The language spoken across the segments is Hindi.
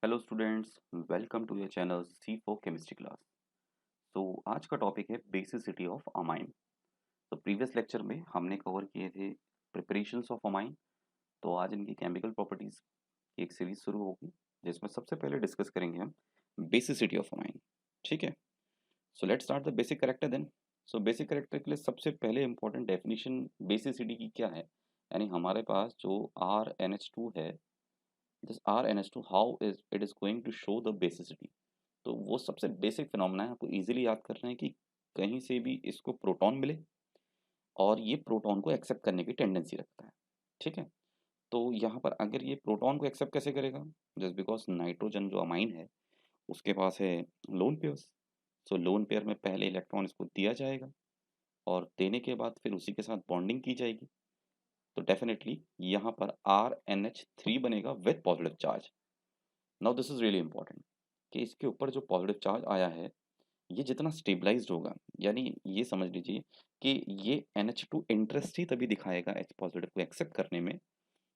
Hello students, welcome to your channel C for chemistry class. तो आज का टॉपिक है बेसिसिटी ऑफ अमाइन। तो प्रीवियस लेक्चर में हमने कवर किए थे प्रिपरेशंस ऑफ अमाइन। तो आज इनकी केमिकल प्रॉपर्टीज की एक सीरीज शुरू होगी, जिसमें सबसे पहले डिस्कस करेंगे हम बेसिसिटी ऑफ अमाइन। ठीक है, so let's start the basic character then. So basic character के लिए सबसे पहले इंपॉर्टेंट डेफिनेशन बेसिसिटी की क्या है, यानी हमारे पास जो RnH2 है, this RnH2 how is it is going to show the basicity. तो वो सबसे बेसिक फिनोमेना है, आपको इजीली याद करना है कि कहीं से भी इसको प्रोटॉन मिले और ये प्रोटॉन को एक्सेप्ट करने की टेंडेंसी रखता है। ठीक है, तो यहाँ पर अगर ये प्रोटॉन को एक्सेप्ट कैसे करेगा, जस्ट बिकॉज नाइट्रोजन जो अमाइन है उसके पास है लोन पेयर्स। सो लोन पेयर में पहले इलेक्ट्रॉन इसको दिया जाएगा और देने के बाद फिर उसी के साथ बॉन्डिंग की जाएगी। तो डेफिनेटली यहाँ पर RnH3 बनेगा with positive charge. Now this is really important कि इसके ऊपर जो पॉजिटिव चार्ज आया है ये जितना स्टेबलाइज्ड होगा, यानी ये समझ लीजिए कि ये NH2 इंटरेस्ट ही तभी दिखाएगा H पॉजिटिव को एक्सेप्ट करने में,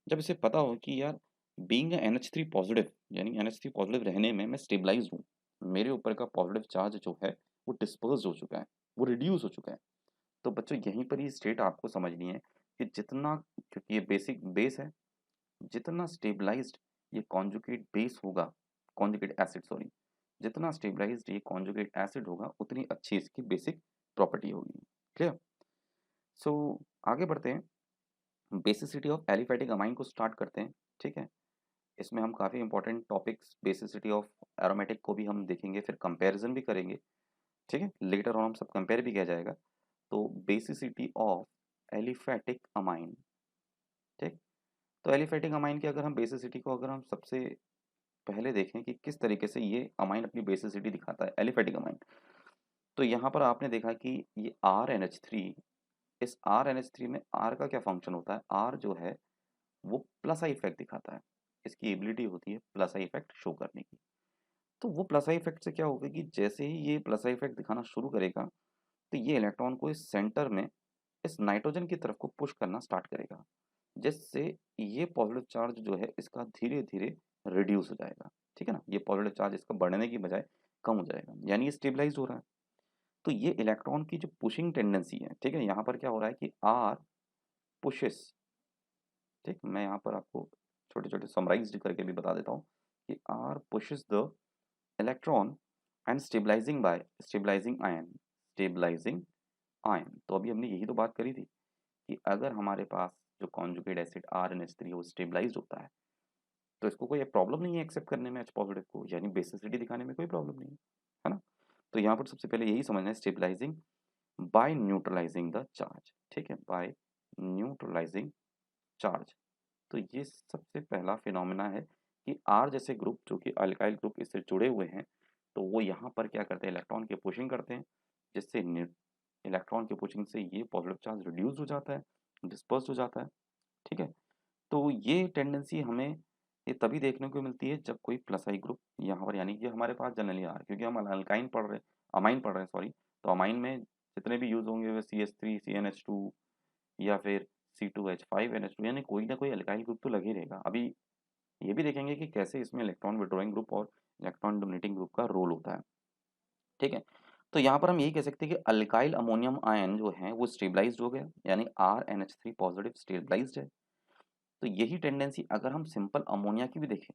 जब इसे पता हो कि यार बीइंग NH3 पॉजिटिव, यानी NH3 पॉजिटिव रहने में मैं स्टेबलाइज्ड हूँ, मेरे ऊपर का पॉजिटिव चार्ज जो है वो डिस्पर्स हो चुका है, वो रिड्यूस हो चुका है। तो बच्चों यहीं पर ही स्टेट आपको समझनी है कि जितना, क्योंकि ये बेसिक बेस है, जितना स्टेबलाइज्ड ये कॉन्जुगेट बेस होगा, कॉन्जुगेट एसिड सॉरी, जितना स्टेबलाइज्ड ये कॉन्जुगेट एसिड होगा उतनी अच्छी इसकी बेसिक प्रॉपर्टी होगी। क्लियर? सो आगे बढ़ते हैं, बेसिसिटी ऑफ एलिफैटिक अमाइन को स्टार्ट करते हैं। ठीक है, इसमें हम काफ़ी important topics basicity of aromatic को भी हम देखेंगे, फिर कंपैरिजन भी करेंगे। ठीक है, लेटर ऑन हम सब कंपेयर भी किया जाएगा। तो बेसिसिटी ऑफ एलिफैटिक अमाइन। ठीक, तो एलिफैटिक अमाइन की अगर हम बेसिसिटी को अगर हम सबसे पहले देखें कि किस तरीके से ये अमाइन अपनी बेसिसिटी दिखाता है, एलिफैटिक अमाइन। तो यहाँ पर आपने देखा कि ये RnH3, इस RnH3 में R का क्या फंक्शन होता है, R जो है वो प्लस आई इफेक्ट दिखाता है, इसकी एबिलिटी होती है प्लस आई इफेक्ट शो करने की। तो वो प्लस आई इफेक्ट से क्या होगा कि जैसे ही ये प्लस आई इफेक्ट दिखाना शुरू करेगा तो ये इलेक्ट्रॉन को इस सेंटर में इस नाइट्रोजन की तरफ को पुश करना स्टार्ट करेगा, जिससे ये पॉजिटिव चार्ज जो है इसका धीरे धीरे रिड्यूस हो जाएगा। ठीक है ना, ये पॉजिटिव चार्ज इसका बढ़ने की बजाय कम हो जाएगा, यानी ये स्टेबलाइज हो रहा है। तो ये इलेक्ट्रॉन की जो पुशिंग टेंडेंसी है, ठीक है, यहाँ पर क्या हो रहा है कि आर पुशेस। ठीक, मैं यहाँ पर आपको छोटे छोटे समराइज करके भी बता देता हूँ कि R pushes the electron and stabilising by stabilising ion, stabilising ion. तो अभी हमने यही तो बात करी थी कि अगर हमारे पास जो कॉन्जुगेट एसिड RnH3 वो स्टेबलाइज्ड होता है तो इसको कोई प्रॉब्लम नहीं है एक्सेप्ट करने में H पॉजिटिव को, यानी बेसिसिटी दिखाने में कोई प्रॉब्लम नहीं है ना। तो यहाँ पर सबसे पहले यही समझना है, stabilising by neutralising the charge. ठीक है, बाय न्यूट्रलाइजिंग चार्ज। तो ये सबसे पहला फिनोमेना है कि R जैसे ग्रुप जो कि अल्काइल ग्रुप इससे जुड़े हुए हैं, तो वो यहाँ पर क्या करते हैं, इलेक्ट्रॉन की पुशिंग करते हैं, जिससे इलेक्ट्रॉन की पुशिंग से ये पॉजिटिव चार्ज रिड्यूस हो जाता है, डिस्पर्स हो जाता है। ठीक है, तो ये टेंडेंसी हमें ये तभी देखने को मिलती है जब कोई प्लस आई ग्रुप यहाँ पर, यानी कि हमारे पास जनरली आ, क्योंकि हम अल्काइन पढ़ रहे, अमाइन पढ़ रहे हैं सॉरी, तो अमाइन में जितने भी यूज होंगे वे CH3 CnH2 या फिर C2H5NH2, यानी कोई ना कोई अल्काइल ग्रुप तो लगे रहेगा। अभी ये भी देखेंगे कि कैसे इसमें इलेक्ट्रॉन विड्रॉइंग ग्रुप और इलेक्ट्रॉन डोमिनेटिंग ग्रुप का रोल होता है। ठीक है, तो यहाँ पर हम यही कह सकते हैं कि अल्काइल अमोनियम आयन जो है वो स्टेबलाइज्ड हो गया, यानी RnH3 पॉजिटिव स्टेबलाइज्ड है। तो यही टेंडेंसी अगर हम सिंपल अमोनिया की भी देखें,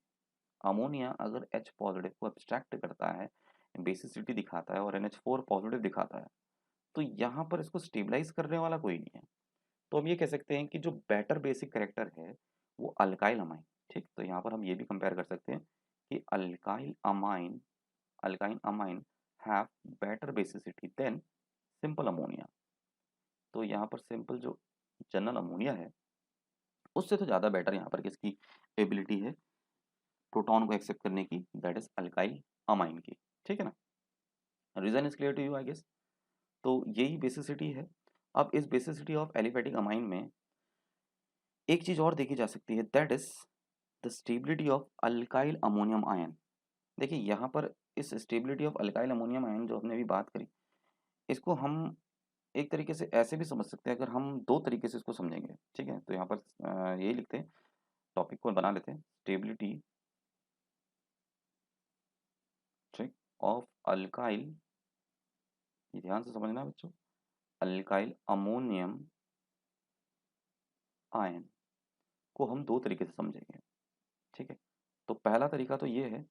अमोनिया अगर H पॉजिटिव को एब्स्ट्रैक्ट करता है, बेसिसिटी दिखाता है और NH4 पॉजिटिव दिखाता है, तो यहाँ पर इसको स्टेबलाइज करने वाला कोई नहीं है। तो हम ये कह सकते हैं कि जो बेटर बेसिक करेक्टर है वो अल्काइल अमाइन। ठीक, तो यहाँ पर हम ये भी कंपेयर कर सकते हैं कि alkyl amine have better basicity than simple ammonia. तो यहाँ पर सिंपल जो जनरल अमोनिया है उससे तो ज़्यादा बेटर यहाँ पर किसकी एबिलिटी है प्रोटॉन को एक्सेप्ट करने की, दैट इज अल्काइल अमाइन की। ठीक है ना, reason is clear to you I guess. तो यही बेसिसिटी है। अब इस बेसिसिटी ऑफ एलिफैटिक अमाइन में एक चीज और देखी जा सकती है, that is the stability of alkyl ammonium ion. देखिए यहाँ पर इस stability of alkyl ammonium ion जो हमने अभी बात करी, इसको हम एक तरीके से ऐसे भी समझ सकते हैं, अगर हम दो तरीके से इसको समझेंगे। ठीक है, तो यहाँ पर यही लिखते हैं, टॉपिक को बना लेते हैं, स्टेबिलिटी ऑफ अल्काइल, ये ध्यान से समझना बच्चों, अल्काइल अमोनियम आयन को हम दो तरीके से समझेंगे। ठीक है, तो पहला तरीका तो ये है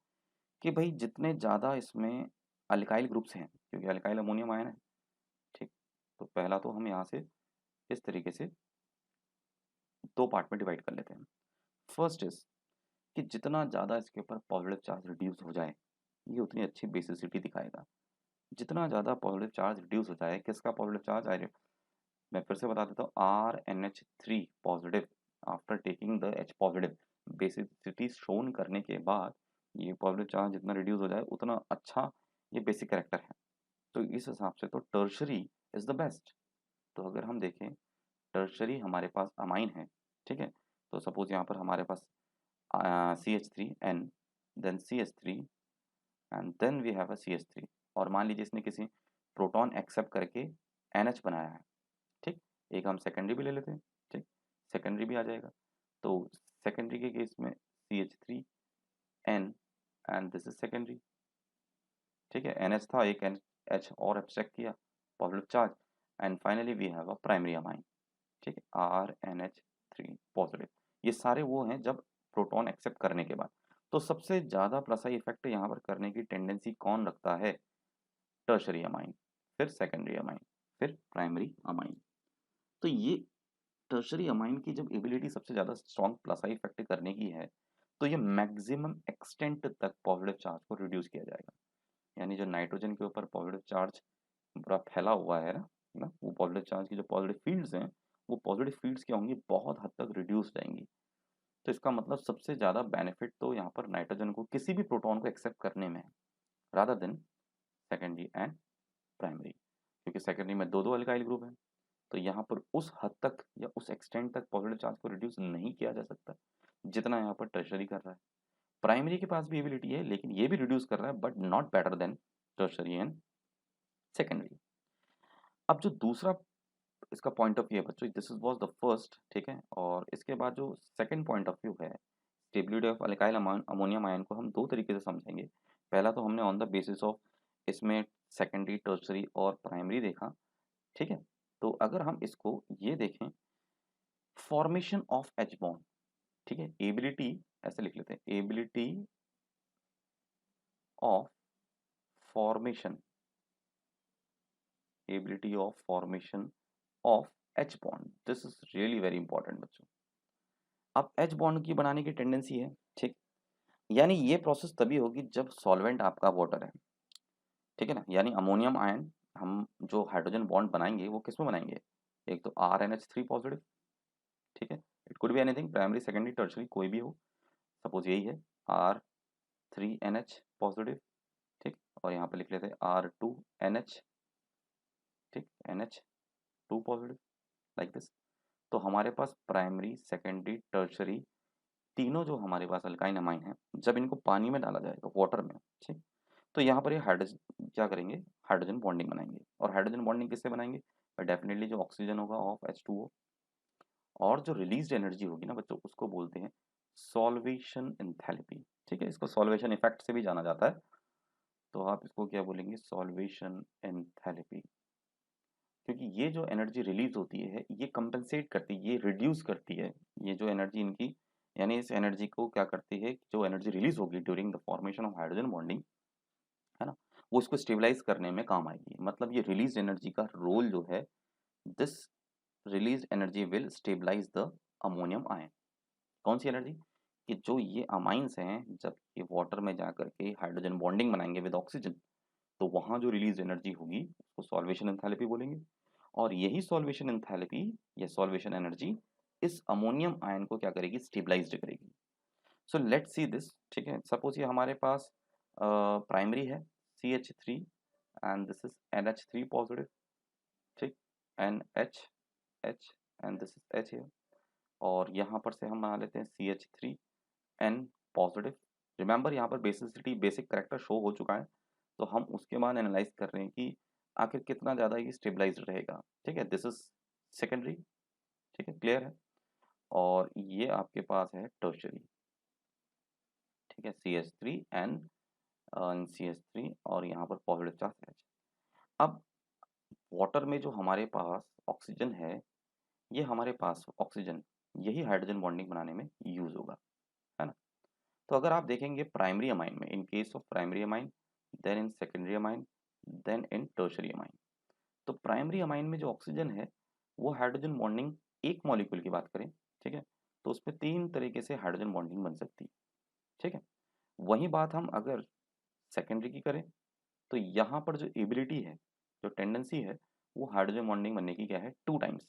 कि भाई जितने ज़्यादा इसमें अल्काइल ग्रुप्स हैं, क्योंकि अल्काइल अमोनियम आयन है, ठीक, तो पहला तो हम यहाँ से इस तरीके से दो पार्ट में डिवाइड कर लेते हैं। फर्स्ट इज कि जितना ज़्यादा इसके ऊपर पॉजिटिव चार्ज रिड्यूस हो जाए, ये उतनी अच्छी बेसिसिटी दिखाएगा। जितना ज़्यादा पॉजिटिव चार्ज रिड्यूस हो जाए, किसका पॉजिटिव चार्ज, आई मैं फिर से बता देता हूँ, RNH3 positive after taking the H positive, basicity shown करने के बाद ये पॉजिटिव चार्ज जितना रिड्यूस हो जाए उतना अच्छा ये बेसिक कैरेक्टर है। तो इस हिसाब से तो टर्शरी इज़ द बेस्ट। तो अगर हम देखें टर्शरी हमारे पास अमाइन है, ठीक है, तो सपोज यहाँ पर हमारे पास CH3N, then CH3 and then we have a CH3, और मान लीजिए इसने किसी प्रोटॉन एक्सेप्ट करके NH बनाया है, ठीक, एक हम सेकेंडरी भी ले लेते हैं, ठीक, सेकेंडरी भी आ जाएगा। तो सेकेंडरी के केस में CH3N and this is secondary, ठीक है, NH था, एक H और एब्स्ट्रैक्ट किया, positive charge, and finally we have a primary amine, ठीक है, RNH3 पॉजिटिव। ये सारे वो हैं जब प्रोटॉन एक्सेप्ट करने के बाद। तो सबसे ज़्यादा प्लस आई इफेक्ट यहाँ पर करने की टेंडेंसी कौन रखता है, टर्शरी अमाइन, फिर सेकेंडरी अमाइन, फिर प्राइमरी अमाइन। तो ये टर्शरी अमाइन की जब एबिलिटी सबसे ज़्यादा स्ट्रॉन्ग प्लस आई इफेक्ट करने की है, तो ये मैक्सिमम एक्सटेंट तक पॉजिटिव चार्ज को रिड्यूस किया जाएगा। यानी जो नाइट्रोजन के ऊपर पॉजिटिव चार्ज पूरा फैला हुआ है ना, वो पॉजिटिव चार्ज की जो पॉजिटिव फील्ड्स हैं, वो पॉजिटिव फील्ड्स क्या होंगी, बहुत हद तक रिड्यूस जाएंगी। तो इसका मतलब सबसे ज़्यादा बेनिफिट तो यहाँ पर नाइट्रोजन को किसी भी प्रोटॉन को एक्सेप्ट करने में है, rather than secondary and primary, क्योंकि सेकेंडरी में दो दो अल्काइल ग्रुप हैं। तो यहाँ पर उस हद तक या उस एक्सटेंट तक पॉजिटिव चार्ज को रिड्यूस नहीं किया जा सकता जितना यहाँ पर टर्शरी कर रहा है। प्राइमरी के पास भी एबिलिटी है, लेकिन ये भी रिड्यूस कर रहा है, but not better than tertiary and secondary. अब जो दूसरा इसका पॉइंट ऑफ व्यू है बच्चों, दिस वाज द फर्स्ट, ठीक है, और इसके बाद जो सेकंड पॉइंट ऑफ व्यू है, stability of alkyl ammonium ion को हम दो तरीके से समझेंगे। पहला तो हमने ऑन द बेसिस ऑफ इसमें सेकेंडरी, टर्शरी और प्राइमरी देखा, ठीक है। तो अगर हम इसको ये देखें, फॉर्मेशन ऑफ एच बॉन्ड, ठीक है, एबिलिटी ऐसे लिख लेते हैं, ability of formation, ability of formation of H bond, this is really very important बच्चों। अब एच बॉन्ड की बनाने की टेंडेंसी है, ठीक, यानी ये प्रोसेस तभी होगी जब सॉल्वेंट आपका वाटर है, ठीक है ना, यानी अमोनियम आयन हम जो हाइड्रोजन बॉन्ड बनाएंगे वो किस में बनाएंगे, एक तो RNH3 पॉजिटिव, ठीक है, it could be anything, primary secondary tertiary कोई भी हो, सपोज यही है R3NH पॉजिटिव, ठीक, और यहाँ पे लिख लेते हैं R2NH, ठीक, NH2 पॉजिटिव, लाइक दिस। तो हमारे पास प्राइमरी, सेकेंडरी, टर्शरी तीनों जो हमारे पास अल्काइन अमाइन है, जब इनको पानी में डाला जाएगा, वाटर में, ठीक, तो यहाँ पर ये हाइड्रोजन क्या करेंगे, हाइड्रोजन बॉन्डिंग बनाएंगे। और हाइड्रोजन बॉन्डिंग किससे बनाएंगे, डेफिनेटली जो ऑक्सीजन होगा ऑफ H2O, और जो रिलीज्ड एनर्जी होगी ना बच्चों, उसको बोलते हैं सॉल्वेशन एंथैल्पी, ठीक है, इसको सॉल्वेशन इफेक्ट से भी जाना जाता है। तो आप इसको क्या बोलेंगे, सॉल्वेशन एंथैल्पी, क्योंकि ये जो एनर्जी रिलीज होती है ये कंपनसेट करती है, ये रिड्यूस करती है, ये जो एनर्जी इनकी, यानी इस एनर्जी को क्या करती है, जो एनर्जी रिलीज होगी during the formation of hydrogen bonding, है ना, वो इसको स्टेबलाइज करने में काम आएगी। मतलब ये रिलीज एनर्जी का रोल जो है, this release energy will stabilise the ammonium ion. कौन सी एनर्जी, कि जो ये अमाइंस हैं जब ये वाटर में जा करके हाइड्रोजन बॉन्डिंग बनाएंगे विद ऑक्सीजन, तो वहाँ जो रिलीज एनर्जी होगी उसको सॉल्वेशन एंथैल्पी बोलेंगे। और यही सॉल्वेशन एंथैल्पी या सॉल्वेशन एनर्जी इस अमोनियम आयन को क्या करेगी, स्टेबलाइज्ड करेगी। सो लेट्स सी दिस, ठीक है, सपोज ये हमारे पास प्राइमरी है CH3 and this is NH3 positive, ठीक, NH and this is H है, और यहाँ पर से हम बना लेते हैं CH3N पॉजिटिव। रिमेंबर यहाँ पर बेसिसिटी, बेसिक करेक्टर शो हो चुका है, तो हम उसके बाद एनालाइज कर रहे हैं कि आखिर कितना ज़्यादा ये स्टेबलाइज्ड रहेगा, ठीक है, दिस इज सेकेंडरी, ठीक है, क्लियर है। और ये आपके पास है टर्शरी, ठीक है, CH3N CH3 और यहाँ पर पॉजिटिव चार्ज H। अब वाटर में जो हमारे पास ऑक्सीजन है, ये हमारे पास ऑक्सीजन यही हाइड्रोजन बॉन्डिंग बनाने में यूज होगा, है ना। तो अगर आप देखेंगे प्राइमरी अमाइन में, in case of primary amine, then in secondary amine, then in tertiary amine, तो प्राइमरी अमाइन में जो ऑक्सीजन है वो हाइड्रोजन बॉन्डिंग एक मॉलिक्यूल की बात करें, ठीक है, तो उसमें 3 तरीके से हाइड्रोजन बॉन्डिंग बन सकती है, ठीक है। वही बात हम अगर सेकेंडरी की करें, तो यहाँ पर जो एबिलिटी है, जो टेंडेंसी है, वो हाइड्रोजन बॉन्डिंग बनने की क्या है, 2 टाइम्स,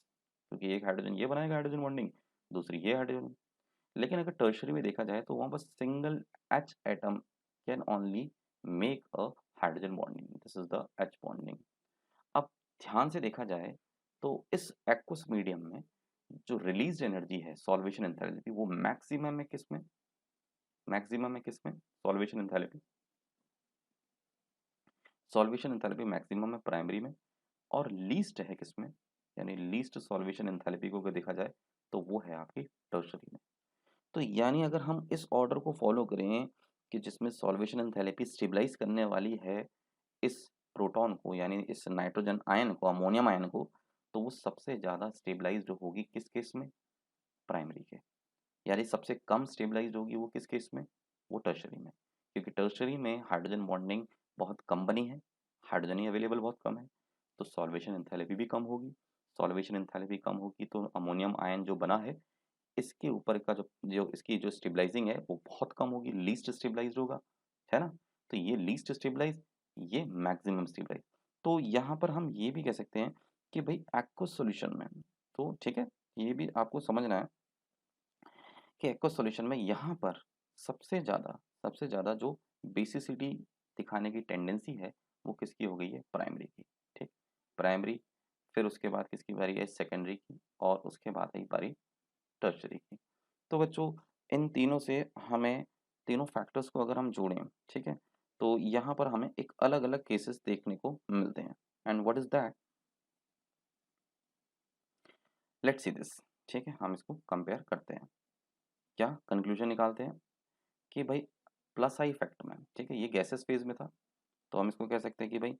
क्योंकि एक हाइड्रोजन ये बनाएगा हाइड्रोजन बॉन्डिंग, दूसरी ये हाइड्रोजन। लेकिन अगर टर्शरी में देखा जाए तो वहाँ पर single H atom can only make a hydrogen bonding, this is the H bonding. अब ध्यान से देखा जाए तो इस एक्वस मीडियम में जो रिलीज एनर्जी है, सॉल्वेशन एंथैल्पी, वो मैक्सिमम है किस में, मैक्सिमम है किस में, solvation enthalpy, solvation enthalpy maximum है प्राइमरी में, और लीस्ट है किसमें, यानी लीस्ट सॉल्वेशन एंथैल्पी को अगर देखा जाए तो वो है आपकी टर्शरी में। तो यानी अगर हम इस ऑर्डर को फॉलो करें कि जिसमें सॉल्वेशन एंथैल्पी स्टेबलाइज करने वाली है इस प्रोटॉन को, यानी इस नाइट्रोजन आयन को, अमोनियम आयन को, तो वो सबसे ज़्यादा स्टेबलाइज्ड होगी किस केस में, प्राइमरी के। यानी सबसे कम स्टेबलाइज्ड होगी वो किस केस में, वो टर्शरी में, क्योंकि टर्शरी में हाइड्रोजन बॉन्डिंग बहुत कम बनी है, हाइड्रोजन ही अवेलेबल बहुत कम है, तो सॉल्वेशन एंथैल्पी भी कम होगी। सॉल्वेशन एंथैल्पी कम होगी तो अमोनियम आयन जो बना है, इसके ऊपर का जो जो इसकी जो स्टेबलाइजिंग है वो बहुत कम होगी, लीस्ट स्टेबलाइज्ड होगा, है ना। तो ये लीस्ट स्टेबलाइज, ये मैक्सिमम स्टेबलाइज। तो यहाँ पर हम ये भी कह सकते हैं कि भाई एक्वस सॉल्यूशन में, तो ठीक है, ये भी आपको समझना है कि एक्वस सॉल्यूशन में यहाँ पर सबसे ज़्यादा जो बेसिसिटी दिखाने की टेंडेंसी है वो किसकी हो गई है, प्राइमरी की, ठीक, प्राइमरी। फिर उसके बाद किसकी बारी है, सेकेंडरी की, और उसके बाद एक बारी टर्शरी की। तो बच्चों इन तीनों से हमें, तीनों फैक्टर्स को अगर हम जोड़ें, ठीक है, तो यहाँ पर हमें एक अलग अलग केसेस देखने को मिलते हैं। And what is that, let's see this, ठीक है, हम इसको कंपेयर करते हैं, क्या कंक्लूजन निकालते हैं कि भाई प्लस आई इफेक्ट में, ठीक है, ये गैसेस फेज में था, तो हम इसको कह सकते हैं कि भाई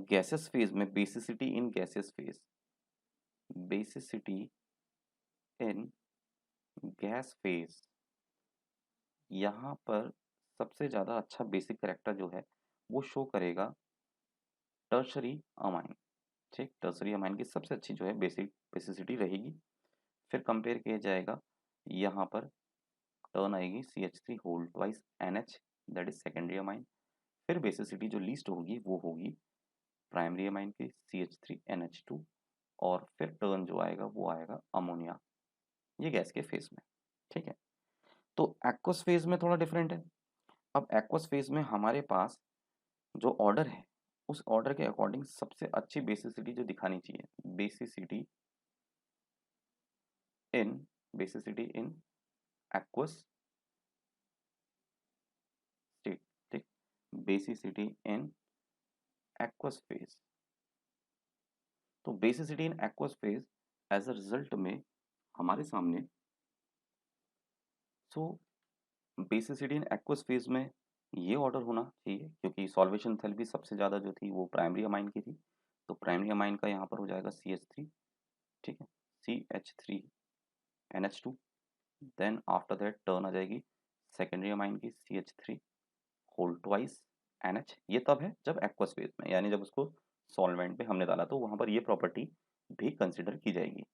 गैसेस फेज में बेसिसिटी इन गैसेस फेज, बेसिसिटी इन गैस फेज, यहाँ पर सबसे ज़्यादा अच्छा बेसिक करेक्टर जो है वो शो करेगा टर्शरी अमाइन, ठीक, टर्शरी अमाइन की सबसे अच्छी जो है बेसिक बेसिसिटी रहेगी। फिर कंपेयर किया जाएगा, यहाँ पर टर्न आएगी CH3 whole twice NH, that is secondary amine. फिर बेसिसिटी जो लीस्ट होगी वो होगी प्राइमरी अमाइन की CH3NH2, और फिर टर्न जो आएगा वो आएगा अमोनिया, ये गैस के फेज में, ठीक है। तो एक्वस फेज में थोड़ा डिफरेंट है। अब एक्वस फेज में हमारे पास जो ऑर्डर है, उस ऑर्डर के अकॉर्डिंग सबसे अच्छी बेसिसिटी जो दिखानी चाहिए, in basicity in aqueous state, ठीक, बेसिसिटी इन एक्वस फेज। तो basicity in aqueous phase as a result में हमारे सामने, सो बेसिसिटी इन एक्वस फेज में ये ऑर्डर होना चाहिए, क्योंकि सॉल्वेशन एंथैल्पी सबसे ज़्यादा जो थी वो प्राइमरी अमाइन की थी, तो प्राइमरी अमाइन का यहाँ पर हो जाएगा CH3, ठीक है, CH3NH2। Then after that turn आ जाएगी सेकेंडरी अमाइन की CH3 होल ट्वाइस NH। ये तब है जब एक्वस फेज में, यानी जब उसको सॉल्वेंट पे हमने डाला तो वहाँ पर ये प्रॉपर्टी भी कंसिडर की जाएगी।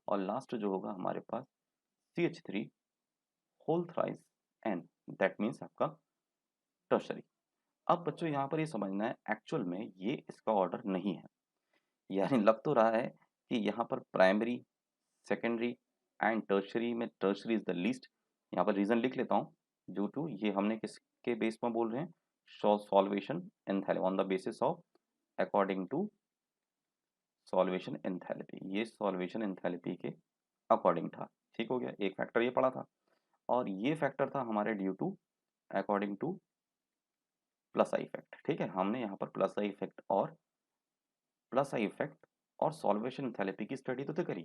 और लास्ट जो होगा हमारे पास CH3 whole thrice N, that means आपका टर्शरी। अब बच्चों यहाँ पर ये समझना है एक्चुअल में ये इसका ऑर्डर नहीं है, यानी लग तो रहा है कि यहाँ पर प्राइमरी, सेकेंडरी एंड टर्शरी में टर्शरी इज द लीस्ट। यहाँ पर रीजन लिख लेता हूँ, ड्यू टू ये हमने किसके बेस में बोल रहे हैं, solvation enthalpy, on the basis of according to solvation enthalpy, ये सॉल्वेशन एंथैल्पी के अकॉर्डिंग था, ठीक हो गया, एक फैक्टर ये पड़ा था, और ये फैक्टर था हमारे due to according to plus I effect, ठीक है। हमने यहाँ पर प्लस आई इफेक्ट और सॉल्वेशन एंथैल्पी की स्टडी तो करी।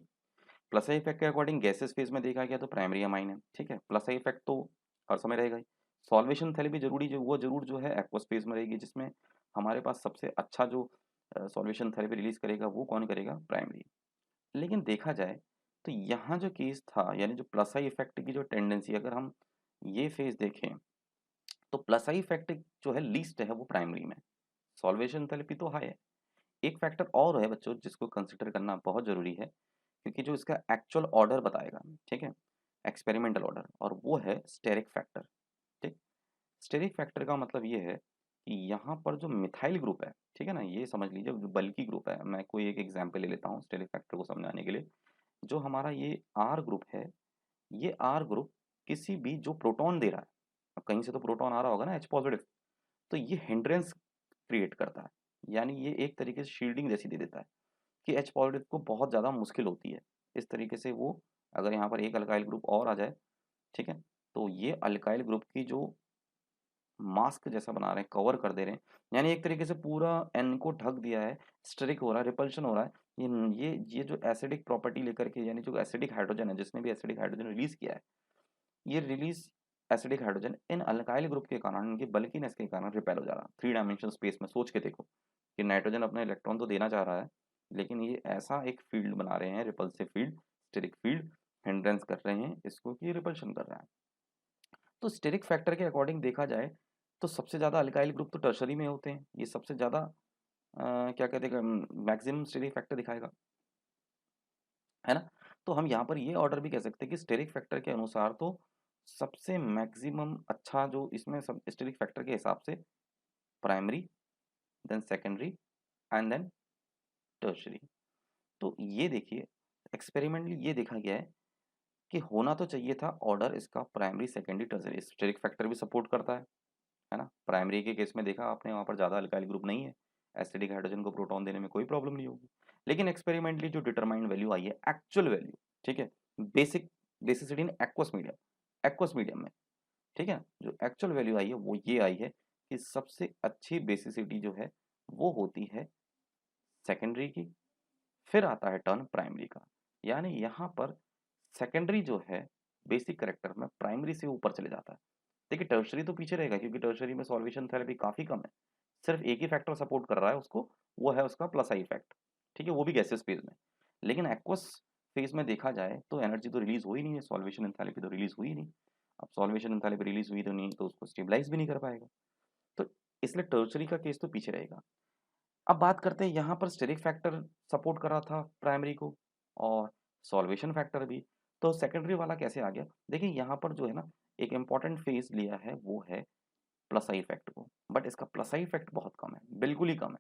प्लस आई इफेक्ट के अकॉर्डिंग गैसेस फेज में देखा गया तो प्राइमरी अमाइन है, ठीक है, प्लस आई इफेक्ट तो हर समय रहेगा ही। सॉल्वेशन थेरेपी जरूरी जो वो जरूर जो है एक्वस फेज में रहेगी, जिसमें हमारे पास सबसे अच्छा जो सॉल्वेशन थेरेपी रिलीज करेगा वो कौन करेगा, प्राइमरी। लेकिन देखा जाए तो यहाँ जो केस था, यानी जो प्लस आई इफेक्ट की जो टेंडेंसी, अगर हम ये फेज देखें तो प्लस आई इफेक्ट जो है लीस्ट है वो प्राइमरी में, सॉल्वेशन थेरेपी तो हाई है। एक फैक्टर और है बच्चों जिसको कंसिडर करना बहुत जरूरी है, क्योंकि जो इसका एक्चुअल ऑर्डर बताएगा, ठीक है, एक्सपेरिमेंटल ऑर्डर, और वो है स्टेरिक फैक्टर। ठीक, स्टेरिक फैक्टर का मतलब ये है कि यहाँ पर जो मिथाइल ग्रुप है, ठीक है ना, ये समझ लीजिए जो बल्कि ग्रुप है, मैं कोई एक एग्जांपल ले लेता हूँ स्टेरिक फैक्टर को समझाने के लिए। जो हमारा ये आर ग्रुप है, ये आर ग्रुप किसी भी जो प्रोटॉन दे रहा है, अब कहीं से तो प्रोटॉन आ रहा होगा ना एच पॉजिटिव, तो ये हिंड्रेंस क्रिएट करता है, यानी ये एक तरीके से शील्डिंग जैसी दे देता है कि एच पॉजिटिव को बहुत ज़्यादा मुश्किल होती है। इस तरीके से वो, अगर यहाँ पर एक अल्काइल ग्रुप और आ जाए, ठीक है, तो ये अल्काइल ग्रुप की जो मास्क जैसा बना रहे हैं, कवर कर दे रहे हैं, यानी एक तरीके से पूरा एन को ढक दिया है, स्टेरिक हो रहा है, रिपल्शन हो रहा है। ये जो एसिडिक प्रॉपर्टी लेकर के, यानी जो एसिडिक हाइड्रोजन है, जिसने भी एसिडिक हाइड्रोजन रिलीज किया है, ये release acidic hydrogen in alkyl group के कारण, इनकी बल्कीनेस के कारण रिपेल हो जा रहा है 3 डायमेंशन स्पेस में। सोच के देखो कि नाइट्रोजन अपना इलेक्ट्रॉन तो देना चाह रहा है, लेकिन ये ऐसा एक फील्ड बना रहे हैं, repulsive field, steric field, hindrance कर रहे हैं इसको कि रिपल्शन कर रहा है। तो स्टेरिक फैक्टर के अकॉर्डिंग देखा जाए तो सबसे ज़्यादा अल्काइल ग्रुप तो टर्शरी में होते हैं, ये सबसे ज़्यादा क्या कहते हैं, मैक्सिमम स्टेरिक फैक्टर दिखाएगा, है ना। तो हम यहाँ पर ये ऑर्डर भी कह सकते हैं कि स्टेरिक फैक्टर के अनुसार तो सबसे मैक्सिमम अच्छा जो इसमें सब स्टेरिक फैक्टर के हिसाब से primary, then secondary, and then tertiary. तो ये देखिए एक्सपेरिमेंटली ये देखा गया है कि होना तो चाहिए था ऑर्डर इसका primary, secondary, tertiary. Steric factor भी सपोर्ट करता है ना। प्राइमरी के केस में देखा आपने, वहाँ पर ज़्यादा अल्काइल ग्रुप नहीं है, एसिडिक हाइड्रोजन को प्रोटॉन देने में कोई प्रॉब्लम नहीं होगी। लेकिन एक्सपेरिमेंटली जो डिटरमाइंड वैल्यू आई है, एक्चुअल वैल्यू, ठीक है, basic basicity in aqueous medium में, ठीक है, जो एक्चुअल वैल्यू आई है वो ये आई है कि सबसे अच्छी बेसिसिटी जो है वो होती है सेकेंडरी की, फिर आता है टर्न प्राइमरी का। यानी यहाँ पर सेकेंडरी जो है बेसिक करेक्टर में प्राइमरी से ऊपर चले जाता है। देखिए टर्शरी तो पीछे रहेगा, क्योंकि टर्शरी में सॉल्वेशन थेरेपी काफ़ी कम है, सिर्फ एक ही फैक्टर सपोर्ट कर रहा है उसको, वो है उसका प्लस आई इफेक्ट, ठीक है, वो भी गैसेस फेज में। लेकिन एक्वस फेज में देखा जाए तो एनर्जी तो रिलीज हो ही नहीं है, सॉल्वेशन एंथैल्पी तो रिलीज हुई नहीं। अब सॉल्वेशन एंथैल्पी रिलीज हुई तो नहीं, तो उसको स्टेबलाइज भी नहीं कर पाएगा, तो इसलिए टर्शरी का केस तो पीछे रहेगा। अब बात करते हैं यहाँ पर स्टेरिक फैक्टर सपोर्ट कर रहा था प्राइमरी को, और सॉल्वेशन फैक्टर भी, तो सेकेंडरी वाला कैसे आ गया। देखिए यहाँ पर जो है ना, एक इंपॉर्टेंट फेज लिया है वो है प्लस आई इफेक्ट को, बट इसका प्लस आई इफेक्ट बहुत कम है, बिल्कुल ही कम है।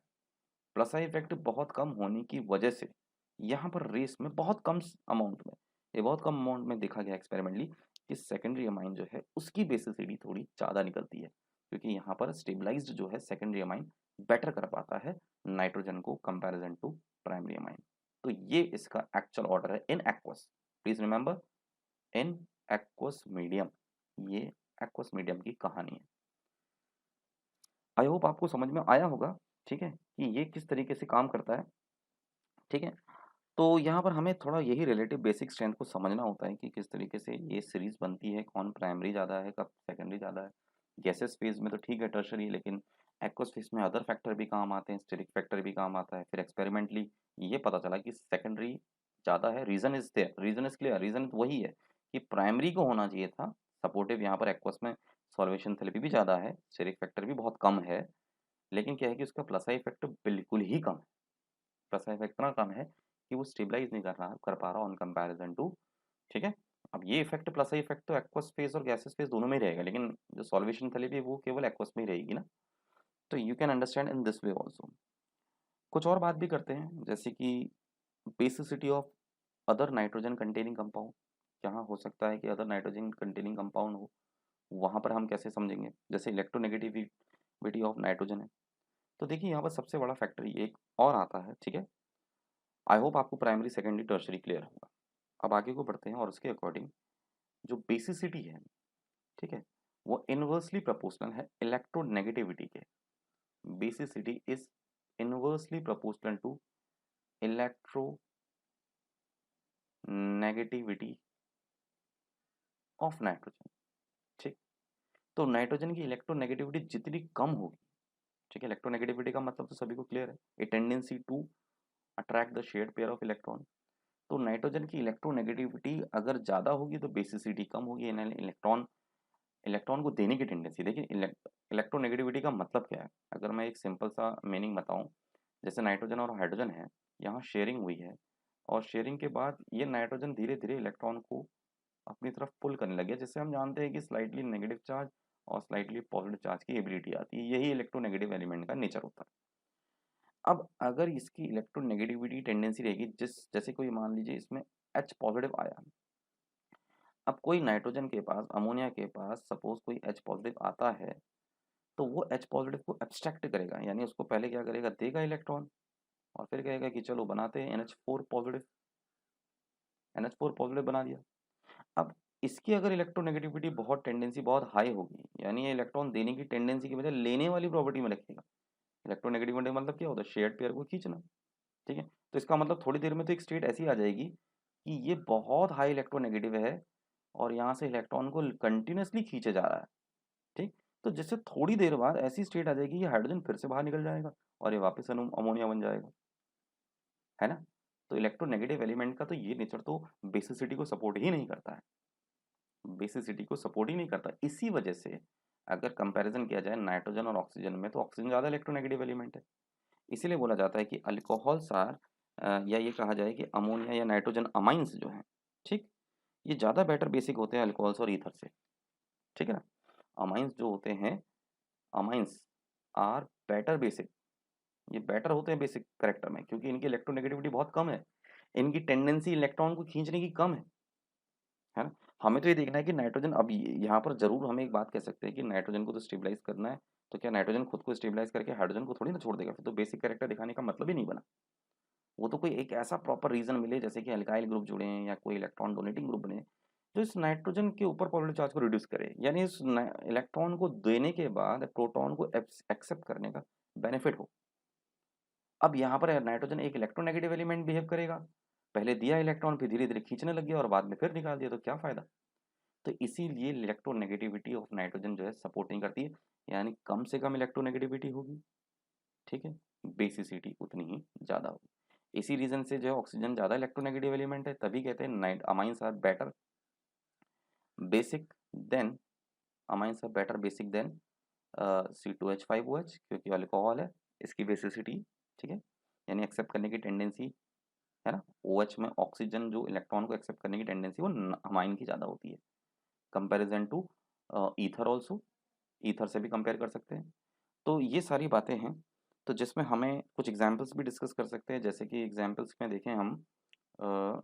प्लस आई इफेक्ट बहुत कम होने की वजह से यहाँ पर रेस में बहुत कम अमाउंट में, ये बहुत कम अमाउंट में देखा गया एक्सपेरिमेंटली कि सेकेंडरी अमाइन जो है उसकी बेसिसिटी थोड़ी ज़्यादा निकलती है, क्योंकि यहाँ पर स्टेबलाइज्ड जो है सेकेंडरी अमाइन बेटर कर पाता है नाइट्रोजन को कंपैरिजन टू प्राइमरी अमाइन। तो ये इसका एक्चुअल ऑर्डर है in aqueous, please remember, in aqueous medium, ये एक्वस मीडियम की कहानी है। आई होप आपको समझ में आया होगा, ठीक है, कि ये किस तरीके से काम करता है, ठीक है। तो यहाँ पर हमें थोड़ा यही रिलेटिव बेसिक स्ट्रेंथ को समझना होता है कि किस तरीके से ये सीरीज बनती है, कौन प्राइमरी ज़्यादा है, कब सेकेंडरी ज़्यादा है। गैसेस फेज में तो ठीक है टर्शरी, लेकिन एक्वस फेज में अदर फैक्टर भी काम आते हैं, स्टेरिक फैक्टर भी काम आता है। फिर एक्सपेरिमेंटली ये पता चला कि सेकेंडरी ज़्यादा है, reason is there, reason is clear, reason वही है कि प्राइमरी को होना चाहिए था सपोर्टिव। यहाँ पर एक्वस में सॉल्वेशन थेरेपी भी ज़्यादा है, स्टेरिक फैक्टर भी बहुत कम है, लेकिन क्या है कि उसका प्लस आई इफेक्ट बिल्कुल ही कम है। प्लस इफेक्ट इतना कम है कि वो स्टेबलाइज नहीं कर पा रहा ऑन कंपैरिजन टू, ठीक है। अब ये इफेक्ट प्लस आई इफेक्ट तो एक्वस फेज और गैसेस फेज दोनों में ही रहेगा, लेकिन जो सॉल्वेशन थेरेपी वो केवल एक्वस में ही रहेगी ना। तो you can understand in this way also. कुछ और बात भी करते हैं, जैसे कि basicity of other nitrogen containing compound, कहाँ हो सकता है कि अदर नाइट्रोजन कंटेनिंग कंपाउंड हो, वहाँ पर हम कैसे समझेंगे। जैसे इलेक्ट्रोनेगेटिविटी ऑफ नाइट्रोजन है, तो देखिए यहाँ पर सबसे बड़ा फैक्टर ये एक और आता है, ठीक है। आई होप आपको प्राइमरी, सेकेंडरी, टर्शरी क्लियर होगा। अब आगे को बढ़ते हैं, और उसके अकॉर्डिंग जो बेसिसिटी है, ठीक है, वो इनवर्सली प्रोपोर्शनल है इलेक्ट्रोनेगेटिविटी के। Basicity is inversely proportional to electronegativity of nitrogen, ठीक। तो नाइट्रोजन की इलेक्ट्रोनेगेटिविटी जितनी कम होगी, ठीक है, इलेक्ट्रोनेगेटिविटी का मतलब तो सभी को क्लियर है, a tendency to attract the shared pair of electron. तो नाइट्रोजन की इलेक्ट्रोनेगेटिविटी अगर ज़्यादा होगी तो बेसिसिटी कम होगी, यानी इलेक्ट्रॉन इलेक्ट्रॉन को देने की टेंडेंसी। देखिए इलेक्ट्रोनेगेटिविटी का मतलब क्या है, अगर मैं एक सिंपल सा मीनिंग बताऊं, जैसे नाइट्रोजन और हाइड्रोजन है, यहाँ शेयरिंग हुई है, और शेयरिंग के बाद ये नाइट्रोजन धीरे धीरे इलेक्ट्रॉन को अपनी तरफ पुल करने लगे, जिससे हम जानते हैं कि स्लाइटली नेगेटिव चार्ज और स्लाइटली पॉजिटिव चार्ज की एबिलिटी आती है, यही इलेक्ट्रोनेगेटिव एलिमेंट का नेचर होता है। अब अगर इसकी इलेक्ट्रोनेगेटिविटी टेंडेंसी रहेगी, जैसे कोई मान लीजिए इसमें H पॉजिटिव आया, अब कोई नाइट्रोजन के पास, अमोनिया के पास सपोज कोई H पॉजिटिव आता है, तो वो H पॉजिटिव को एब्स्ट्रैक्ट करेगा, यानी उसको पहले क्या करेगा, देगा इलेक्ट्रॉन, और फिर कहेगा कि चलो बनाते हैं NH4 पॉजिटिव, NH4 पॉजिटिव बना दिया। अब इसकी अगर इलेक्ट्रोनेगेटिविटी बहुत टेंडेंसी बहुत हाई होगी, यानी ये इलेक्ट्रॉन देने की टेंडेंसी की बजाय लेने वाली प्रॉपर्टी में रखेगा। इलेक्ट्रोनेगेटिविटी मतलब क्या होता है, शेयर्ड पेयर को खींचना, ठीक है। तो इसका मतलब थोड़ी देर में तो एक स्टेट ऐसी आ जाएगी कि ये बहुत हाई इलेक्ट्रोनेगेटिव है और यहाँ से इलेक्ट्रॉन को कंटिन्यूसली खींचे जा रहा है, ठीक। तो जिससे थोड़ी देर बाद ऐसी स्टेट आ जाएगी, ये हाइड्रोजन फिर से बाहर निकल जाएगा और ये वापस अमोनिया बन जाएगा, है ना। तो इलेक्ट्रोनेगेटिव एलिमेंट का तो ये नेचर तो बेसिसिटी को सपोर्ट ही नहीं करता है, बेसिसिटी को सपोर्ट ही नहीं करता। इसी वजह से अगर कंपैरिजन किया जाए नाइट्रोजन और ऑक्सीजन में, तो ऑक्सीजन ज़्यादा इलेक्ट्रोनेगेटिव एलिमेंट है। इसीलिए बोला जाता है कि अल्कोहल्स आर, या ये कहा जाए कि अमोनिया या नाइट्रोजन अमाइंस जो हैं, ठीक, ये ज़्यादा बेटर बेसिक होते हैं अल्कोहल्स और ईथर से, ठीक है ना। अमाइंस जो होते हैं, अमाइंस आर बेटर बेसिक, ये बेटर होते हैं बेसिक करेक्टर में, क्योंकि इनकी इलेक्ट्रोनेगेटिविटी बहुत कम है, इनकी टेंडेंसी इलेक्ट्रॉन को खींचने की कम है ना। हमें तो ये देखना है कि नाइट्रोजन, अब यहाँ पर जरूर हम एक बात कह सकते हैं कि नाइट्रोजन को तो स्टेबलाइज करना है, तो क्या नाइट्रोजन खुद को स्टेबलाइज करके हाइड्रोजन को थोड़ी ना छोड़ देगा, फिर तो बेसिक कैरेक्टर दिखाने का मतलब ही नहीं बना। वो तो कोई एक ऐसा प्रॉपर रीजन मिले, जैसे कि अल्काइल ग्रुप जुड़े हैं या कोई इलेक्ट्रॉन डोनेटिंग ग्रुप बने, जो इस नाइट्रोजन के ऊपर पॉजिटिव चार्ज को रिड्यूस करे, यानी इस इलेक्ट्रॉन को देने के बाद प्रोटॉन को एक्सेप्ट करने का बेनिफिट हो। अब यहाँ पर नाइट्रोजन एक इलेक्ट्रोनेगेटिव एलिमेंट बिहेव करेगा, पहले दिया इलेक्ट्रॉन, फिर धीरे धीरे खींचने लग गया और बाद में फिर निकाल दिया, तो क्या फायदा। तो इसीलिए इलेक्ट्रोनेगेटिविटी ऑफ नाइट्रोजन जो है सपोर्ट नहीं करती है, यानी कम से कम इलेक्ट्रोनेगेटिविटी होगी, ठीक है, बेसिसिटी उतनी ही ज़्यादा होगी। इसी रीजन से जो है ऑक्सीजन ज़्यादा इलेक्ट्रोनेगेटिव एलिमेंट है, तभी कहते हैं night amines are better basic than, amines are better basic than C2H5OH, क्योंकि अल्कोहल है, इसकी बेसिसिटी, ठीक है, यानी एक्सेप्ट करने की टेंडेंसी, है ना। OH में ऑक्सीजन जो इलेक्ट्रॉन को एक्सेप्ट करने की टेंडेंसी वो अमाइन की ज़्यादा होती है, comparison to ether also, ether से भी कंपेयर कर सकते हैं। तो ये सारी बातें हैं, तो जिसमें हमें कुछ एग्जांपल्स भी डिस्कस कर सकते हैं, जैसे कि एग्जांपल्स में देखें हम, अ,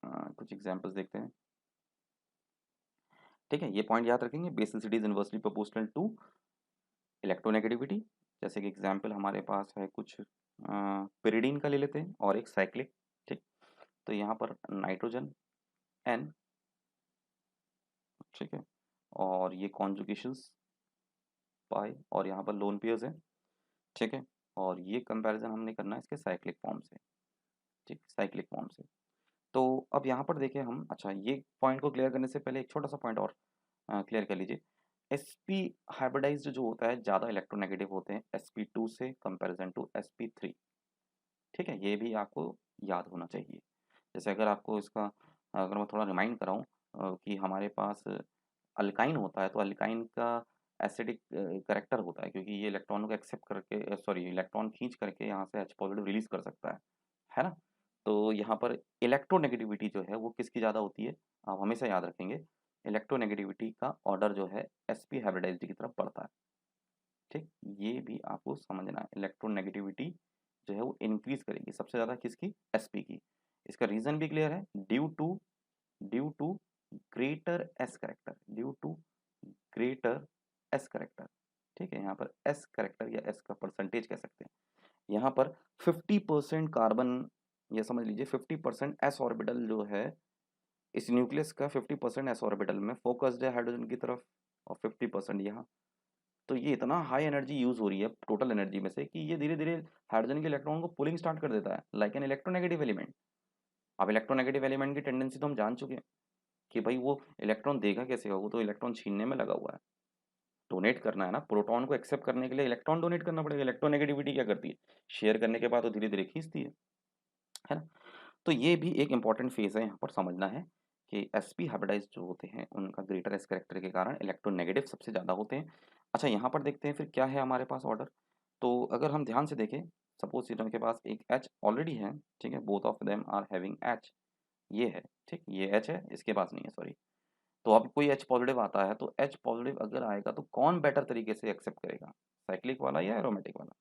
कुछ एग्जांपल्स देखते हैं, ठीक है। ये पॉइंट याद रखेंगे, basicity is inversely proportional to electronegativity. जैसे कि एग्जांपल हमारे पास है कुछ पिरिडीन का ले लेते हैं और एक साइक्लिक, ठीक। तो यहाँ पर नाइट्रोजन N, ठीक है, और ये कॉन्जुगेशंस पाई, और यहाँ पर लोन पेयर्स है, ठीक है। और ये कंपैरिजन हमने करना है इसके साइक्लिक फॉर्म से, ठीक, साइक्लिक फॉर्म से। तो अब यहाँ पर देखें हम, अच्छा ये पॉइंट को क्लियर करने से पहले एक छोटा सा पॉइंट और क्लियर कर लीजिए। sp हाइब्रिडाइज्ड जो होता है ज़्यादा इलेक्ट्रोनेगेटिव होते हैं sp2 से कंपैरिजन टू sp3, ठीक है, ये भी आपको याद होना चाहिए। जैसे अगर आपको इसका, अगर मैं थोड़ा रिमाइंड कराऊँ, कि हमारे पास अल्काइन होता है, तो अल्काइन का एसिडिक करेक्टर होता है, क्योंकि ये इलेक्ट्रॉनों को एक्सेप्ट करके, सॉरी, इलेक्ट्रॉन खींच करके यहाँ से H पॉजिटिव रिलीज कर सकता है ना। तो यहाँ पर इलेक्ट्रोनेगेटिविटी जो है वो किसकी ज़्यादा होती है, आप हमेशा याद रखेंगे, इलेक्ट्रोनेगेटिविटी का ऑर्डर जो है sp हाइब्रिडाइज्ड की तरफ बढ़ता है, ठीक। ये भी आपको समझना है, इलेक्ट्रोनेगेटिविटी जो है वो इंक्रीज करेगी सबसे ज़्यादा किसकी, sp की। इसका रीज़न भी क्लियर है, due to greater S character, due to greater S character, ठीक है। यहाँ पर एस करेक्टर या एस का परसेंटेज कह सकते हैं, यहाँ पर 50% कार्बन, ये समझ लीजिए 50% एस ऑर्बिटल जो है इस न्यूक्लियस का, 50% एस ऑर्बिटल में फोकस्ड है हाइड्रोजन की तरफ, और 50% यहाँ। तो ये इतना हाई एनर्जी यूज हो रही है टोटल एनर्जी में से, कि ये धीरे धीरे हाइड्रोजन के इलेक्ट्रॉन को पुलिंग स्टार्ट कर देता है, लाइक एन इलेक्ट्रोनेगेटिव एलिमेंट। अब इलेक्ट्रोनेगेटिव एलिमेंट की टेंडेंसी तो हम जान चुके हैं, कि भाई वो इलेक्ट्रॉन देगा कैसे, वो तो इलेक्ट्रॉन छीनने में लगा हुआ है, डोनेट करना है ना, प्रोटॉन को एक्सेप्ट करने के लिए इलेक्ट्रॉन डोनेट करना पड़ेगा। इलेक्ट्रोनेगेटिविटी क्या करती है, शेयर करने के बाद तो धीरे धीरे खींचती है ना। तो ये भी एक इंपॉर्टेंट फेज है, यहाँ पर समझना है कि sp हाइब्रिडाइज जो होते हैं उनका ग्रेटर एस करेक्टर के कारण इलेक्ट्रोनेगेटिव सबसे ज़्यादा होते हैं। अच्छा, यहाँ पर देखते हैं फिर क्या है हमारे पास ऑर्डर। तो अगर हम ध्यान से देखें, सपोज इनके पास एक H ऑलरेडी है, ठीक है, both of them are having H, ये है, ठीक, ये H है, इसके पास नहीं है, सॉरी। तो अब कोई H पॉजिटिव आता है, तो H पॉजिटिव अगर आएगा तो कौन बेटर तरीके से एक्सेप्ट करेगा, साइक्लिक वाला या एरोमेटिक वाला।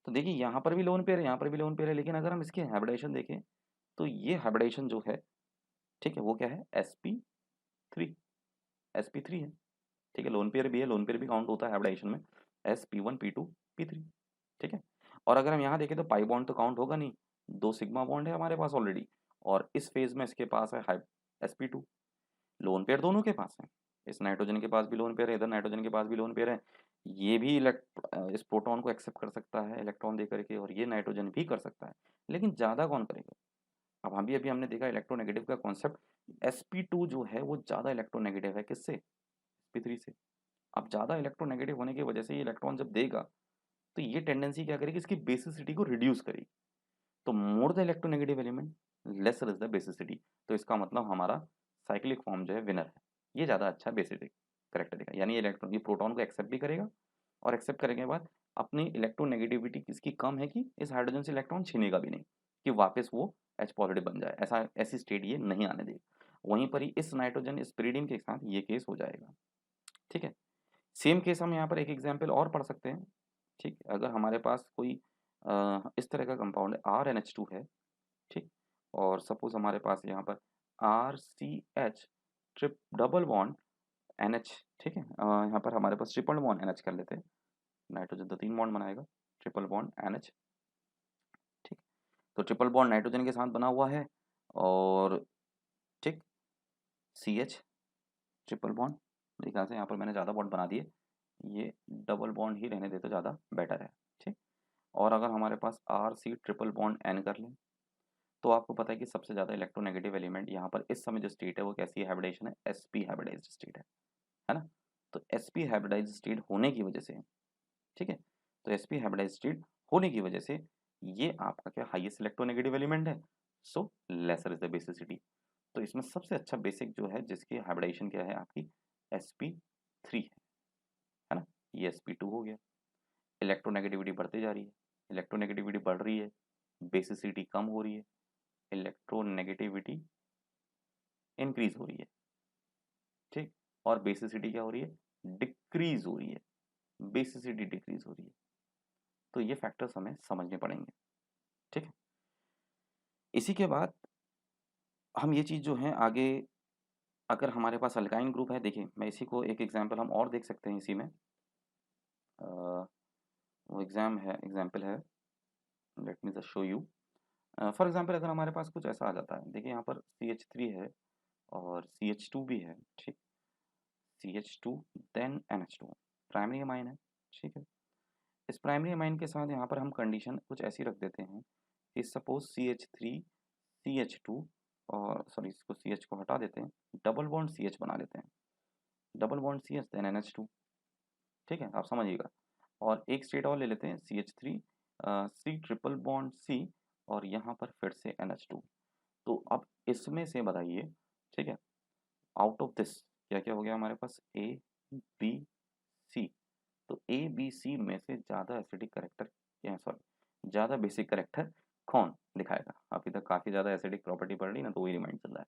तो देखिए यहाँ पर भी लोन पेयर है, यहाँ पर भी लोन पेयर है, लेकिन अगर हम इसकी हाइब्रिडाइजेशन देखें तो ये हाइब्रिडाइजेशन जो है, ठीक है, वो क्या है, sp3, sp3 है, ठीक है, लोन पेयर भी है, लोन पेयर भी काउंट होता है हाइब्रिडाइजेशन में, sp1 p2 p3, ठीक है। और अगर हम यहाँ देखें तो पाई बॉन्ड तो काउंट होगा नहीं, दो सिग्मा बॉन्ड है हमारे पास ऑलरेडी, और इस फेज में इसके पास है sp2, लोन पेयर दोनों के पास है, इस नाइट्रोजन के पास भी लोन पेयर है, इधर नाइट्रोजन के पास भी लोन पेयर है। ये भी इस प्रोटॉन को एक्सेप्ट कर सकता है इलेक्ट्रॉन दे करके, और ये नाइट्रोजन भी कर सकता है, लेकिन ज़्यादा कौन करेगा। अब हम भी अभी हमने देखा इलेक्ट्रोनेगेटिव का कॉन्सेप्ट, sp2 जो है वो ज़्यादा इलेक्ट्रोनेगेटिव है किससे, sp3 से। अब ज़्यादा इलेक्ट्रोनेगेटिव होने की वजह से ये इलेक्ट्रॉन जब देगा तो ये टेंडेंसी क्या करेगी, इसकी बेसिसिटी को रिड्यूस करेगी। तो more the electronegative element lesser is the basicity, तो इसका मतलब हमारा साइक्लिक फॉर्म जो है विनर है, ये ज़्यादा अच्छा बेसिसिटी करेक्टर देगा, यानी ये इलेक्ट्रॉन, ये प्रोटॉन को एक्सेप्ट भी करेगा, और एक्सेप्ट करने के बाद अपनी इलेक्ट्रोनेगेटिविटी किसकी कम है कि इस हाइड्रोजन से इलेक्ट्रॉन छीनेगा भी नहीं, कि वापस वो H पॉजिटिव बन जाए, ऐसा ऐसी स्टेट ये नहीं आने देगा। वहीं पर ही इस नाइट्रोजन इस पिरीडियम के साथ ये केस हो जाएगा, ठीक है। सेम केस हम यहाँ पर एक एग्जाम्पल और पढ़ सकते हैं, ठीक, अगर हमारे पास कोई इस तरह का कंपाउंड है RNH2 है, ठीक, और सपोज हमारे पास यहाँ पर RCH trip double bond NH, ठीक है, यहाँ पर हमारे पास ट्रिपल बॉन्ड NH कर लेते हैं, नाइट्रोजन तो 3 बॉन्ड बनाएगा, ट्रिपल बॉन्ड NH, ठीक। तो ट्रिपल बॉन्ड नाइट्रोजन के साथ बना हुआ है, और ठीक, CH ट्रिपल बॉन्ड, मेरे ख्याल से यहाँ पर मैंने ज़्यादा बॉन्ड बना दिए, ये डबल बॉन्ड ही रहने दे तो ज़्यादा बेटर है, ठीक। और अगर हमारे पास RC ट्रिपल बॉन्ड N कर लें, तो आपको पता है कि सबसे ज़्यादा इलेक्ट्रोनेगेटिव एलिमेंट यहाँ पर इस समय जो स्टेट है वो कैसी हाइब्रिडेशन है, sp हाइब्रिडाइज्ड स्टेट है ना। तो sp हाइब्रिडाइज्ड स्टेट होने की वजह से, ठीक है, तो sp हाइब्रिडाइज्ड स्टेट होने की वजह से ये आपका क्या हाईएस्ट इलेक्ट्रोनेगेटिव एलिमेंट है, सो लेसर इज द बेसिसिटी। तो इसमें सबसे अच्छा बेसिक जो है जिसकी हाइब्रिडाइजेशन क्या है आपकी sp3 है ना, ये sp2 हो गया। इलेक्ट्रोनेगेटिविटी बढ़ती जा रही है, इलेक्ट्रोनेगेटिविटी बढ़ रही है, बेसिसिटी कम हो रही है, इलेक्ट्रोनेगेटिविटी इंक्रीज हो रही है, ठीक, और बेसिसिटी क्या हो रही है, डिक्रीज हो रही है, बेसिसिटी डिक्रीज हो रही है। तो ये फैक्टर्स हमें समझने पड़ेंगे, ठीक है। इसी के बाद हम ये चीज़ जो है आगे, अगर हमारे पास अल्काइन ग्रुप है, देखिए मैं इसी को एक एग्जांपल हम और देख सकते हैं इसी में, वो एग्जाम्पल है, let me just show you. For example अगर हमारे पास कुछ ऐसा आ जाता है, देखिए यहाँ पर CH3 है और CH2 भी है, ठीक, CH2 then NH2, primary amine है, ठीक है। इस प्राइमरी अमाइन के साथ यहाँ पर हम कंडीशन कुछ ऐसी रख देते हैं कि सपोज CH3 CH2, और सॉरी इसको CH को हटा देते हैं, डबल बॉन्ड CH बना लेते हैं, double bond CH then NH2, ठीक है, आप समझिएगा। और एक स्टेट और ले लेते हैं CH3 C triple bond C, और यहाँ पर फिर से NH2। तो अब इसमें से बताइए, ठीक है, आउट ऑफ दिस क्या क्या हो गया हमारे पास, A B C। तो A B C में से ज़्यादा एसिडिक करेक्टर, या सॉरी ज़्यादा बेसिक करेक्टर कौन दिखाएगा। अभी तक काफ़ी ज़्यादा एसिडिक प्रॉपर्टी पढ़ ली ना, तो वही रिमाइंड चल रहा है,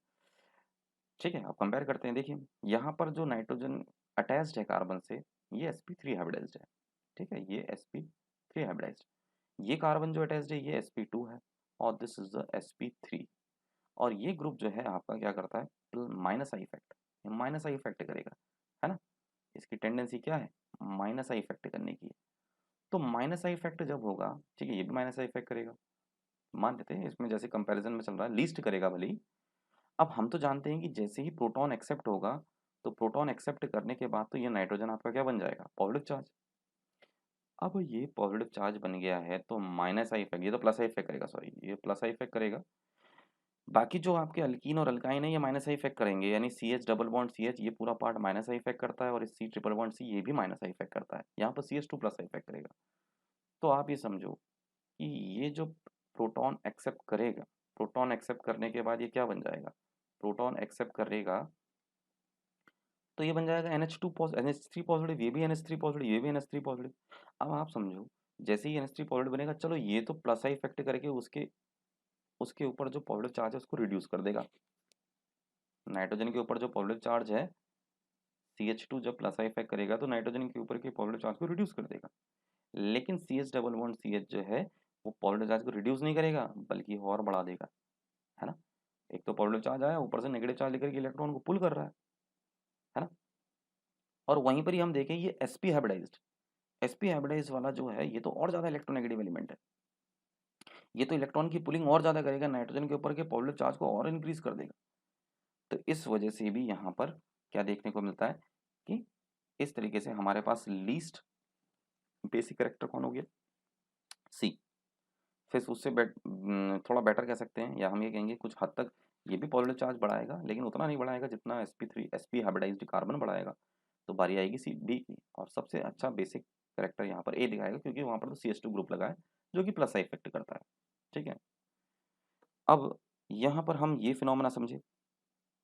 ठीक है। आप कंपेयर करते हैं, देखिए यहाँ पर जो नाइट्रोजन अटैच्ड है कार्बन से, ये sp3 हाइब्रिडाइज्ड है, ठीक है, ये sp3 हाइब्रिडाइज्ड। ये कार्बन जो अटैच्ड है ये sp2 है, और दिस इज द sp3। और ये ग्रुप जो है आपका क्या करता है, minus I effect, minus I effect करेगा, है ना। इसकी टेंडेंसी क्या है, माइनस आई इफेक्ट करने की है। तो माइनस आई इफेक्ट जब होगा, ठीक है, ये भी माइनस आई इफेक्ट करेगा, मान लेते हैं इसमें जैसे कंपैरिजन में चल रहा है लीस्ट करेगा भले ही। अब हम तो जानते हैं कि जैसे ही प्रोटॉन एक्सेप्ट होगा, तो प्रोटॉन एक्सेप्ट करने के बाद तो ये नाइट्रोजन आपका क्या बन जाएगा, पॉजिटिव चार्ज। अब ये पॉजिटिव चार्ज बन गया है तो माइनस आई इफेक्ट, ये तो प्लस आई इफेक्ट करेगा, सॉरी ये प्लस आई इफेक्ट करेगा। बाकी जो आपके अल्कीन और अल्काइन है ये माइनस आई इफेक्ट करेंगे, यानी C H double bond C H ये पूरा पार्ट माइनस आई इफेक्ट करता है और इस सी ट्रिपल बॉन्ड सी ये भी माइनस आई इफेक्ट करता है, यहाँ पर C H two plus I effect करेगा। तो आप ये समझो कि ये जो प्रोटॉन एक्सेप्ट करेगा, प्रोटॉन एक्सेप्ट करने के बाद ये क्या बन जाएगा, प्रोटॉन एक्सेप्ट करेगा तो ये बन जाएगा NH2 पॉजिटिव, NH3 पॉजिटिव, ये भी NH3 पॉजिटिव, ये भी NH3 पॉजिटिव। अब आप समझो जैसे ही NH3 पॉजिटिव बनेगा, चलो ये तो प्लस आई इफेक्ट करके उसके उसके ऊपर जो पॉजिटिव चार्ज है उसको रिड्यूस कर देगा। नाइट्रोजन के ऊपर जो पॉजिटिव चार्ज है CH2 जब प्लस आई इफेक्ट करेगा तो नाइट्रोजन के ऊपर के पॉजिटिव चार्ज को रिड्यूस कर देगा। लेकिन CH डबल बॉन्ड CH जो है वो पॉजिटिव चार्ज को रिड्यूस नहीं करेगा बल्कि और बढ़ा देगा, है ना। एक तो पॉजिटिव चार्ज आया, ऊपर से नेगेटिव चार्ज लेकर के इलेक्ट्रॉन को पुल कर रहा है ना। और वहीं पर ही हम देखें ये sp हाइब्रिडाइज्ड, sp हाइब्रिडाइज्ड वाला जो है ये तो और ज़्यादा इलेक्ट्रोनेगेटिव एलिमेंट है। ये तो इलेक्ट्रॉन की पुलिंग और ज़्यादा करेगा, नाइट्रोजन के ऊपर के पॉजिटिव चार्ज को और इंक्रीज कर देगा। तो इस वजह से भी यहाँ पर क्या देखने को मिलता है कि इस तरीके से हमारे पास लीस्ट बेसिक करेक्टर कौन हो गया, सी। फिर उससे थोड़ा बेटर कह सकते हैं, या हम ये कहेंगे कुछ हद तक ये भी पॉजिटिव चार्ज बढ़ाएगा लेकिन उतना नहीं बढ़ाएगा जितना sp हाइब्रिडाइज्ड कार्बन बढ़ाएगा। तो बारी आएगी सी बी की, और सबसे अच्छा बेसिक करेक्टर यहाँ पर ए दिखाएगा क्योंकि वहाँ पर तो CH2 ग्रुप लगा है जो कि प्लस आई इफेक्ट करता है। ठीक है, अब यहाँ पर हम ये फिनोमेना समझे,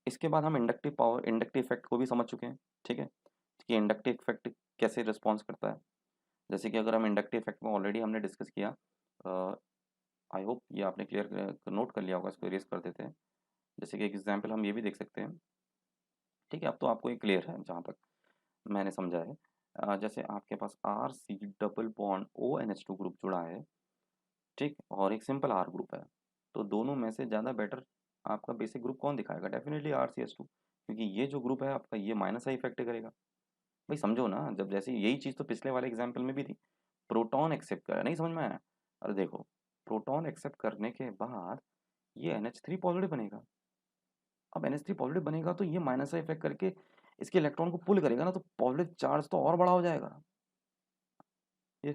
इसके बाद हम इंडक्टिव पावर, इंडक्टिव इफेक्ट को भी समझ चुके हैं। ठीक है, कि इंडक्टिव इफेक्ट कैसे रिस्पॉन्स करता है। जैसे कि अगर हम इंडक्टिव इफेक्ट में ऑलरेडी हमने डिस्कस किया, आई होप ये आपने क्लियर नोट कर लिया होगा, इसको इरेज कर देते हैं। जैसे कि एक एग्जांपल हम ये भी देख सकते हैं। ठीक है, अब तो आपको ये क्लियर है जहाँ तक मैंने समझा है। जैसे आपके पास R C double bond O N H two group जुड़ा है, ठीक, और एक सिंपल आर ग्रुप है, तो दोनों में से ज़्यादा बेटर आपका बेसिक ग्रुप कौन दिखाएगा, definitely R C H two, क्योंकि ये जो ग्रुप है आपका ये माइनस आई इफेक्ट करेगा। भाई समझो ना, जब जैसे यही चीज़ तो पिछले वाले एग्जाम्पल में भी थी, प्रोटॉन एक्सेप्ट करा, नहीं समझ में आया। अरे देखो, प्रोटॉन एक्सेप्ट करने के बाद ये NH3 पॉजिटिव बनेगा। अब NH3 पॉजिटिव बनेगा तो ये माइनस का इफेक्ट करके इसके इलेक्ट्रॉन को पुल करेगा ना, तो पॉजिटिव चार्ज तो और बड़ा हो जाएगा, ये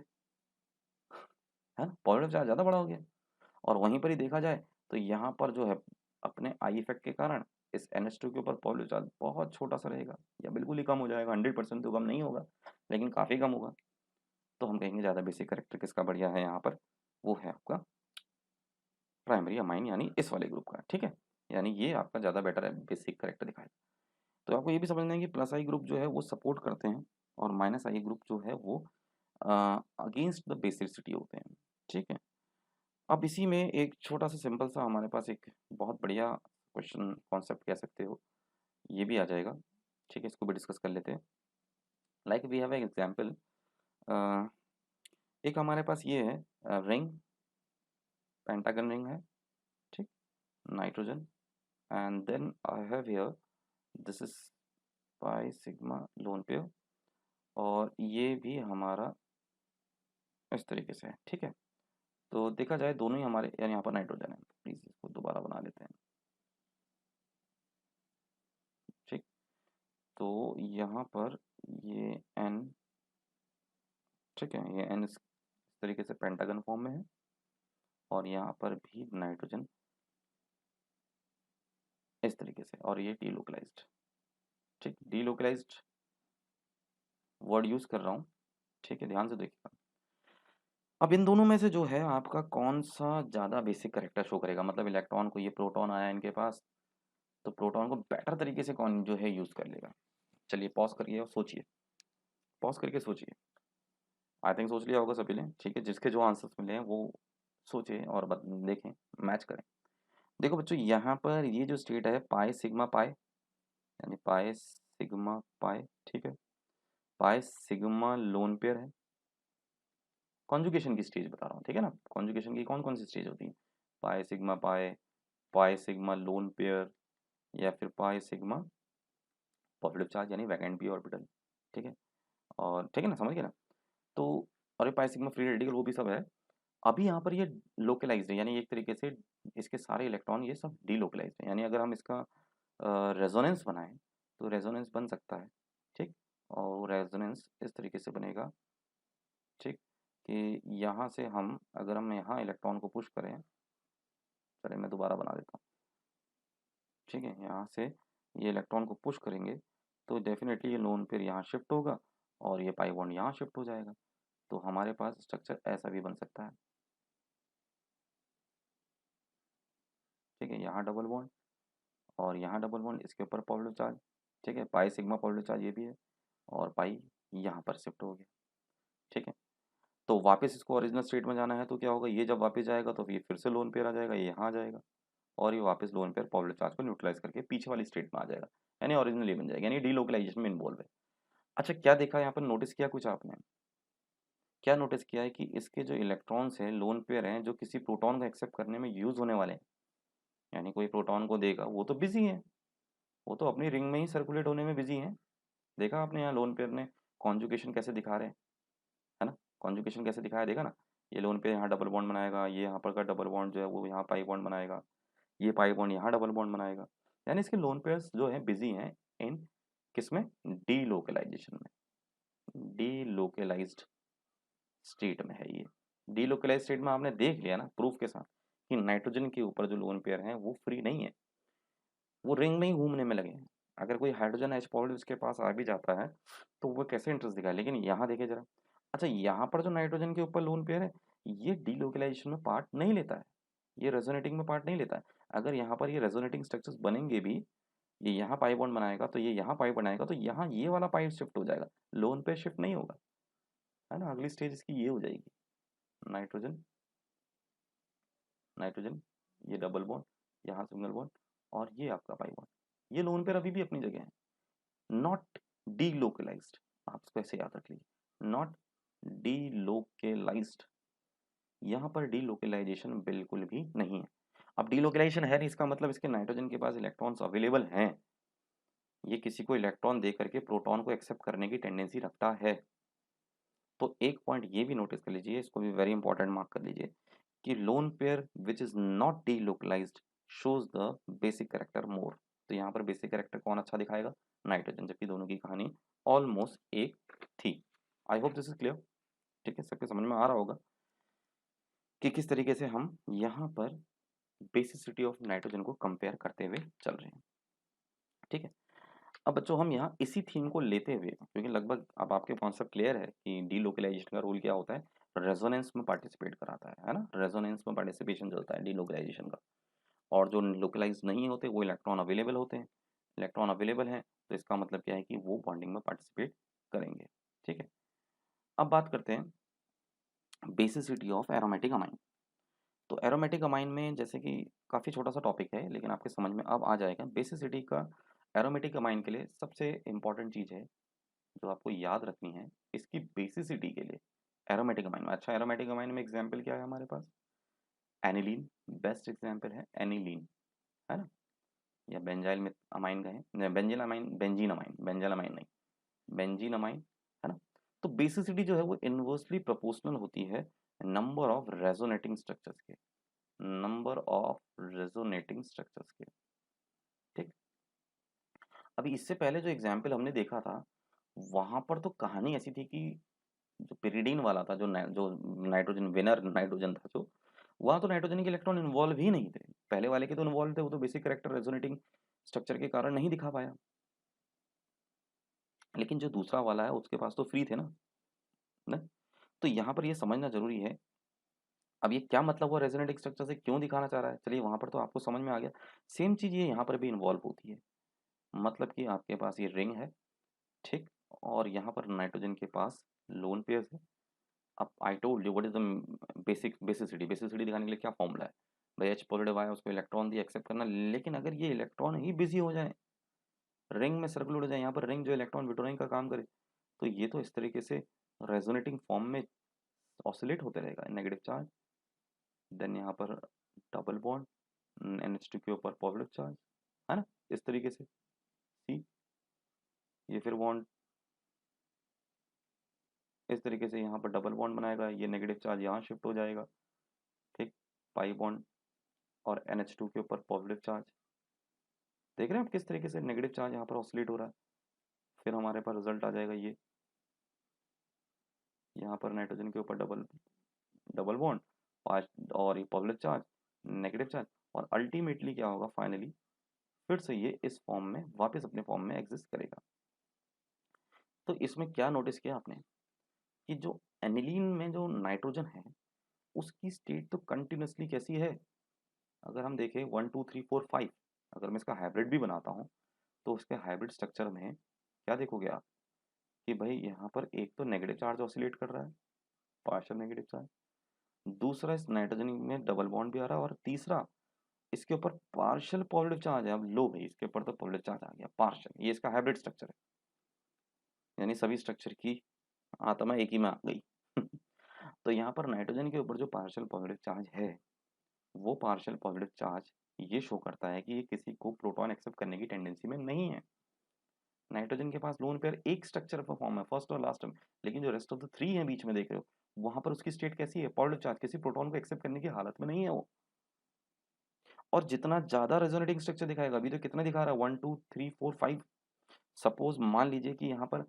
है ना, पॉजिटिव चार्ज ज़्यादा बड़ा हो गया। और वहीं पर ही देखा जाए तो यहाँ पर जो है अपने आई इफेक्ट के कारण इस NH2 के ऊपर पॉजिटिव चार्ज बहुत छोटा सा रहेगा या बिल्कुल ही कम हो जाएगा, 100% तो कम नहीं होगा लेकिन काफ़ी कम होगा। तो हम कहेंगे ज़्यादा बेसिक करेक्टर किसका बढ़िया है यहाँ पर, वो है आपका प्राइमरी अमाइन, यानी इस वाले ग्रुप का। ठीक है, यानी ये आपका ज़्यादा बेटर है, बेसिक करेक्टर दिखाएगा। तो आपको ये भी समझना है कि प्लस आई ग्रुप जो है वो सपोर्ट करते हैं और माइनस आई ग्रुप जो है वो अगेंस्ट द बेसिसिटी होते हैं। ठीक है, अब इसी में एक छोटा सा सिंपल सा हमारे पास एक बहुत बढ़िया क्वेश्चन कॉन्सेप्ट कह सकते हो, ये भी आ जाएगा। ठीक है, इसको भी डिस्कस कर लेते हैं। लाइक वी हैव एग्जाम्पल, एक हमारे पास ये है रिंग, पेंटागन रिंग है, ठीक, nitrogen, and then I have here this is pi sigma lone pair, और ये भी हमारा इस तरीके से है। ठीक है, तो देखा जाए दोनों ही हमारे, यानी यहाँ पर नाइट्रोजन है, प्लीज़ इसको दोबारा बना लेते हैं। ठीक, तो यहाँ पर ये एन, ठीक है, ये एन इस तरीके से पेंटागन फॉर्म में है, और यहाँ पर भी नाइट्रोजन इस तरीके से, और ये डीलोकलाइज्ड। ठीक, डीलोकलाइज्ड वर्ड यूज़ कर रहा हूँ। ठीक है, ध्यान से देखिएगा। अब इन दोनों में से जो है आपका कौन सा ज़्यादा बेसिक करेक्टर शो करेगा, मतलब इलेक्ट्रॉन को, ये प्रोटॉन आया इनके पास, तो प्रोटॉन को बेटर तरीके से कौन जो है यूज़ कर लेगा। चलिए पॉज करिए और सोचिए, पॉज करके सोचिए। आई थिंक सोच लिया होगा सभी ने। ठीक है, जिसके जो आंसर्स मिले हैं वो सोचें और देखें, मैच करें। देखो बच्चों, यहाँ पर ये जो स्टेट है पाई सिग्मा पाई, यानी पाई सिग्मा पाई, ठीक है, पाई सिग्मा लोन पेयर है। कॉन्जुगेशन की स्टेज बता रहा हूँ, ठीक है ना, कॉन्जुगेशन की कौन कौन सी स्टेज होती है, पाई सिग्मा पाई, पाई सिग्मा लोन पेयर, या फिर पाई सिग्मा पॉजिटिव चार्ज यानी वैकेंट पी ऑर्बिटल। ठीक है, और ठीक है ना, समझ गए ना। तो और ये पाई सिग्मा फ्री रेडिकल वो भी सब है। अभी यहाँ पर ये लोकलाइज्ड है, यानी एक तरीके से इसके सारे इलेक्ट्रॉन ये सब डीलोकलाइज्ड है, यानी अगर हम इसका रेजोनेंस बनाएं तो रेजोनेंस बन सकता है। ठीक, और रेजोनेंस इस तरीके से बनेगा, ठीक, कि यहाँ से हम अगर हम यहाँ इलेक्ट्रॉन को पुश करें, चलिए मैं दोबारा बना देता हूँ। ठीक है, यहाँ से ये इलेक्ट्रॉन को पुश करेंगे तो डेफिनेटली ये लोन पेयर यहाँ शिफ्ट होगा और ये पाई बॉन्ड यहाँ शिफ्ट हो जाएगा। तो हमारे पास स्ट्रक्चर ऐसा भी बन सकता है। ठीक है, यहाँ डबल बॉन्ड और यहाँ डबल बॉन्ड, इसके ऊपर पॉजिटिव चार्ज। ठीक है, पाई सिग्मा पॉजिटिव चार्ज ये भी है और पाई यहाँ पर शिफ्ट हो गया। ठीक है, तो वापस इसको ओरिजिनल स्टेट में जाना है तो क्या होगा, ये जब वापस जाएगा तो ये फिर से लोन पेयर आ जाएगा, ये यहाँ आ जाएगा और ये वापस लोन पेयर पॉजिटिव चार्ज को न्यूट्रलाइज करके पीछे वाली स्टेट में आ जाएगा, यानी ओरिजिनल ये बन जाएगा, यानी डीलोकलाइजेशन में इन्वॉल्व है। अच्छा, क्या देखा यहाँ पर, नोटिस किया कुछ आपने? क्या नोटिस किया है कि इसके जो इलेक्ट्रॉन्स हैं लोन पेयर हैं जो किसी प्रोटॉन को एक्सेप्ट करने में यूज होने वाले हैं, यानी कोई प्रोटॉन को देगा वो तो बिजी है, वो तो अपनी रिंग में ही सर्कुलेट होने में बिजी है। देखा आपने यहाँ लोन पेयर ने कॉन्जुगेशन कैसे दिखा रहे हैं, है ना? कॉन्जुगेशन कैसे दिखाया, देखा ना? ये लोन पेयर यहाँ डबल बॉन्ड बनाएगा, ये यहाँ पर का डबल बॉन्ड जो है वो यहाँ पाई बॉन्ड बनाएगा, ये पाई बॉन्ड यहाँ डबल बॉन्ड बनाएगा, यानी इसके लोन पेयर्स जो है बिजी हैं इन किसमें, डीलोकलाइजेशन में। डीलोकलाइज्ड स्टेट में है ये। डीलोकलाइज स्टेट में आपने देख लिया ना प्रूफ के साथ कि नाइट्रोजन के ऊपर जो लोन पेयर हैं वो फ्री नहीं है, वो रिंग में ही घूमने में लगे हैं। अगर कोई हाइड्रोजन एच पॉजिटिव उसके पास आ भी जाता है तो वो कैसे इंटरेस्ट दिखाए, लेकिन यहाँ देखिए जरा। अच्छा, यहाँ पर जो नाइट्रोजन के ऊपर लोन पेयर है ये डीलोकलाइजेशन में पार्ट नहीं लेता है, ये रेजोनेटिंग में पार्ट नहीं लेता है। अगर यहाँ पर ये रेजोनेटिंग स्ट्रक्चर्स बनेंगे भी, ये यहाँ पाई बॉन्ड बनाएगा तो ये यहाँ पाई बनाएगा तो यहाँ ये वाला पाई शिफ्ट हो जाएगा, लोन पेयर शिफ्ट नहीं होगा, है ना? अगली स्टेज इसकी ये हो जाएगी, नाइट्रोजन नाइट्रोजन, ये डबल बॉन्ड, यहाँ सिंगल बॉन्ड और ये आपका पाई बॉन्ड, ये लोन पेयर अभी भी अपनी जगह है, नॉट डीलोकलाइज्ड। आप इसको ऐसे याद रख लीजिए, नॉट डीलोकलाइज्ड। यहाँ पर डीलोकलाइजेशन बिल्कुल भी नहीं है। अब डीलोकलाइजेशन है नहीं, इसका मतलब इसके नाइट्रोजन के पास इलेक्ट्रॉन्स अवेलेबल हैं, ये किसी को इलेक्ट्रॉन दे करके प्रोटॉन को एक्सेप्ट करने की टेंडेंसी रखता है। तो एक पॉइंट ये भी नोटिस कर लीजिए, इसको भी वेरी इंपॉर्टेंट मार्क कर लीजिए कि lone pair which is not delocalized shows the basic character more. तो यहाँ पर बेसिक कैरेक्टर कौन अच्छा दिखाएगा, नाइट्रोजन, जबकि दोनों की कहानी ऑलमोस्ट एक थी। आई होप दिस इज क्लियर। ठीक है, सबके समझ में आ रहा होगा कि किस तरीके से हम यहाँ पर बेसिसिटी ऑफ नाइट्रोजन को कंपेयर करते हुए चल रहे हैं। ठीक है, अब बच्चों हम यहाँ इसी थीम को लेते हुए, क्योंकि लगभग अब आपके कॉन्सेप्ट क्लियर है कि डीलोकलाइजेशन का रोल क्या होता है, रेजोनेंस में पार्टिसिपेट कराता है ना? रेजोनेंस में पार्टिसिपेशन जो होता है डीलोकलाइजेशन का, और जो लोकलाइज नहीं होते वो इलेक्ट्रॉन अवेलेबल होते हैं, इलेक्ट्रॉन अवेलेबल हैं तो इसका मतलब क्या है कि वो बॉन्डिंग में पार्टिसिपेट करेंगे। ठीक है, अब बात करते हैं बेसिसिटी ऑफ एरोमेटिक अमाइन। तो एरोमेटिक अमाइन में जैसे कि काफ़ी छोटा सा टॉपिक है लेकिन आपके समझ में अब आ जाएगा बेसिसिटी का। एरोमेटिक अमाइन के लिए सबसे इंपॉर्टेंट चीज़ है जो आपको याद रखनी है, इसकी बेसिसिटी के लिए एरोमेटिक अमाइन में। अच्छा, एरोमेटिक अमाइन में एग्जाम्पल क्या है हमारे पास, एनिलीन बेस्ट एग्जाम्पल है, एनिलीन, है ना? या बेंजाइल में अमाइन कहें, benzene amine, benzene amine, benzyl amine नहीं, बेंजीन अमाइन, है ना? तो बेसिसिटी जो है वो इन्वर्सली प्रोपोर्शनल होती है नंबर ऑफ रेजोनेटिंग स्ट्रक्चर्स के, नंबर ऑफ रेजोनेटिंग स्ट्रक्चर्स के। ठीक, अभी इससे पहले जो एग्जाम्पल हमने देखा था वहां पर तो कहानी ऐसी थी कि जो पिरिडीन वाला था, जो नाइट्रोजन विनर नाइट्रोजन था, जो वहां तो नाइट्रोजन के इलेक्ट्रॉन इन्वॉल्व ही नहीं थे, पहले वाले के तो इन्वॉल्व थे, वो तो बेसिक करेक्टर रेजोनेटिंग स्ट्रक्चर के कारण नहीं दिखा पाया, लेकिन जो दूसरा वाला है उसके पास तो फ्री थे ना? तो यहाँ पर ये समझना जरूरी है। अब ये क्या मतलब हुआ, रेजोनेटिंग स्ट्रक्चर से क्यों दिखाना चाह रहा है, चलिए वहां पर तो आपको समझ में आ गया। सेम चीज ये यहाँ पर भी इन्वॉल्व होती है, मतलब कि आपके पास ये रिंग है, ठीक, और यहाँ पर नाइट्रोजन के पास लोन पेयर्स है। अब I told you what is the basicity, basicity दिखाने के लिए क्या फॉर्मूला है भाई, एच पॉजिटिव आया उसको इलेक्ट्रॉन दिया एक्सेप्ट करना, लेकिन अगर ये इलेक्ट्रॉन ही बिजी हो जाए, रिंग में सर्कुलेट हो जाए, यहाँ पर रिंग जो इलेक्ट्रॉन विड्रॉइंग का काम करे, तो ये तो इस तरीके से रेजोनेटिंग फॉर्म में ऑसिलेट होते रहेगा, नेगेटिव चार्ज, देन यहाँ पर डबल बॉन्ड NH2 के ऊपर पॉजिटिव चार्ज, है ना? इस तरीके से सी, ये फिर बॉन्ड इस तरीके से यहाँ पर डबल बॉन्ड बनाएगा, ये नेगेटिव चार्ज यहाँ शिफ्ट हो जाएगा, ठीक, पाई बॉन्ड और NH2 के ऊपर पॉजिटिव चार्ज। देख रहे हैं आप किस तरीके से नेगेटिव चार्ज यहाँ पर ऑसिलेट हो रहा है, फिर हमारे पास रिजल्ट आ जाएगा ये, यहाँ पर नाइट्रोजन के ऊपर डबल डबल बॉन्ड और ये पॉजिटिव चार्ज, नेगेटिव चार्ज, और अल्टीमेटली क्या होगा फाइनली, फिर से ये इस फॉर्म में वापस अपने फॉर्म में एग्जिस्ट करेगा। तो इसमें क्या नोटिस किया आपने कि जो एनिलीन में जो नाइट्रोजन है उसकी स्टेट तो कंटिन्यूसली कैसी है। अगर हम देखें 1 2 3 4 5, अगर मैं इसका हाइब्रिड भी बनाता हूँ तो उसके हाइब्रिड स्ट्रक्चर में क्या देखोगे आप कि भाई यहाँ पर एक तो नेगेटिव चार्ज ऑसिलेट कर रहा है, पार्शियल नेगेटिव चार्ज, दूसरा इस नाइट्रोजन में डबल बॉन्ड भी आ रहा है, और तीसरा इसके ऊपर पार्शियल पॉजिटिव चार्ज है। अब लो भाई, इसके ऊपर तो पॉजिटिव चार्ज आ गया पार्शियल, ये इसका हाइब्रिड स्ट्रक्चर है, यानी सभी स्ट्रक्चर की आत्मा एक ही में आ गई। तो यहाँ पर नाइट्रोजन के ऊपर जो पार्शियल पॉजिटिव चार्ज है, वो पार्शियल पॉजिटिव चार्ज ये शो करता है कि ये किसी को प्रोटॉन एक्सेप्ट करने की टेंडेंसी में नहीं है। नाइट्रोजन के पास लोन पेयर एक स्ट्रक्चर का फॉर्म है, फर्स्ट और लास्ट में, लेकिन जो रेस्ट ऑफ द थ्री है बीच में देख रहे हो, वहां पर उसकी स्टेट कैसी है, पॉजिटिव चार्ज, किसी प्रोटॉन को एक्सेप्ट करने की हालत में नहीं है वो। और जितना ज्यादा रेजोनेटिंग स्ट्रक्चर दिखाएगा, अभी तो कितना दिखा रहा है, 1 2 3 4 5, सपोज मान लीजिए कि यहाँ पर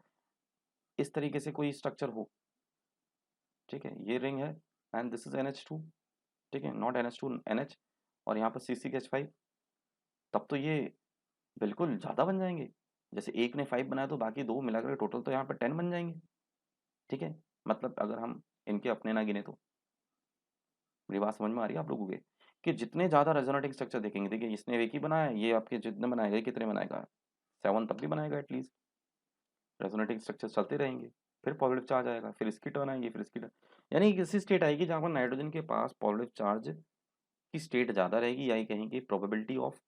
इस तरीके से कोई स्ट्रक्चर हो, ठीक है, ये रिंग है एंड दिस इज NH2, ठीक है, नॉट NH2 NH, और यहाँ पर C6H5, तब तो ये बिल्कुल ज़्यादा बन जाएंगे। जैसे एक ने 5 बनाया तो बाकी दो मिलाकर टोटल तो यहाँ पर 10 बन जाएंगे, ठीक है। मतलब अगर हम इनके अपने ना गिने तो, मेरी बात समझ में आ रही है आप लोगों के, कि जितने ज़्यादा रेजोनेटिंग स्ट्रक्चर देखेंगे, देखिए इसने एक ही बनाया है, ये आपके जितने बनाएगा, ये कितने बनाएगा, 7 तब भी बनाएगा एटलीस्ट। रेजोनेटिंग स्ट्रक्चर चलते रहेंगे, फिर पॉजिटिव चार्ज आएगा, फिर इसकी टर्न आएगी, फिर इसकी टर्न, यानी एक ऐसी स्टेट आएगी जहाँ पर नाइट्रोजन के पास पॉजिटिव चार्ज की स्टेट ज़्यादा रहेगी, या ये कहेंगे probability of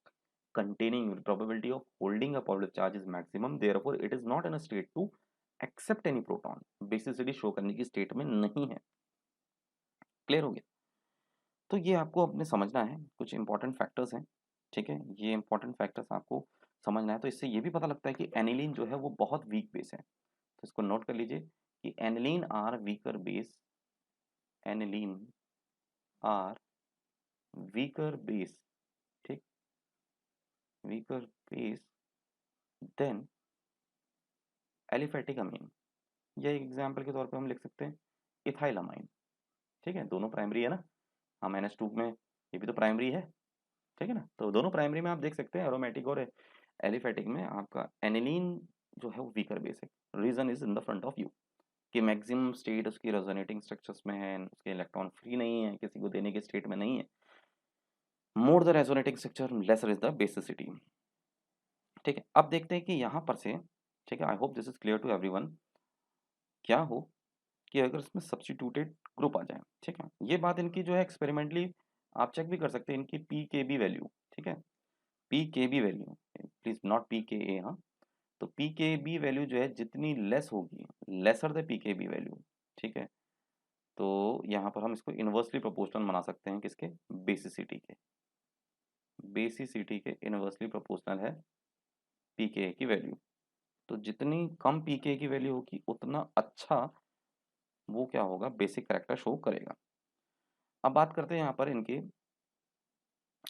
containing probability of holding a positive charge is maximum, therefore it is not in a state to accept any proton, basicity show करने की स्टेट में नहीं है। क्लियर हो गया। तो ये आपको अपने समझना है, कुछ इंपॉर्टेंट फैक्टर्स हैं, ठीक है, ये इंपॉर्टेंट फैक्टर्स आपको समझना है। तो इससे ये भी पता लगता है कि एनिलीन जो है वो बहुत वीक बेस है, तो इसको नोट कर लीजिए कि aniline are weaker base, aniline are weaker base, ठीक, weaker base then aliphatic amine, या एक एग्जाम्पल के तौर पे हम लिख सकते हैं इथाइल अमाइन, ठीक है, दोनों प्राइमरी है ना, हम NH2 में ये भी तो प्राइमरी है, ठीक है ना, तो दोनों प्राइमरी में आप देख सकते हैं, एरोमेटिक और एलिफेटिक में आपका एनिलीन जो है वो वीकर बेस है। Reason is in the front of you कि मैक्सिमम स्टेट उसकी रेजोनेटिंग स्ट्रक्चर्स में है, उसके इलेक्ट्रॉन फ्री नहीं है, किसी को देने के स्टेट में नहीं है। More the resonating structure lesser is the basicity, ठीक है। अब देखते हैं कि यहाँ पर से, ठीक है, I hope this is clear to everyone, क्या हो कि अगर इसमें सब्स्टिट्यूटेड ग्रुप आ जाए, ठीक है, ये बात इनकी जो है एक्सपेरिमेंटली आप चेक भी कर सकते हैं, इनकी PKB वैल्यू, ठीक है, PKB value, please not PKA, हाँ, तो PKB वैल्यू जो है जितनी लेस होगी, लेसर द PKB वैल्यू, ठीक है, तो यहाँ पर हम इसको इन्वर्सली प्रोपोर्शनल बना सकते हैं, किसके, बेसिसिटी के, बेसिसिटी के इन्वर्सली प्रोपोर्शनल है PKA की वैल्यू। तो जितनी कम PKA की वैल्यू होगी उतना अच्छा वो क्या होगा, बेसिक कैरेक्टर शो करेगा। अब बात करते हैं यहाँ पर इनके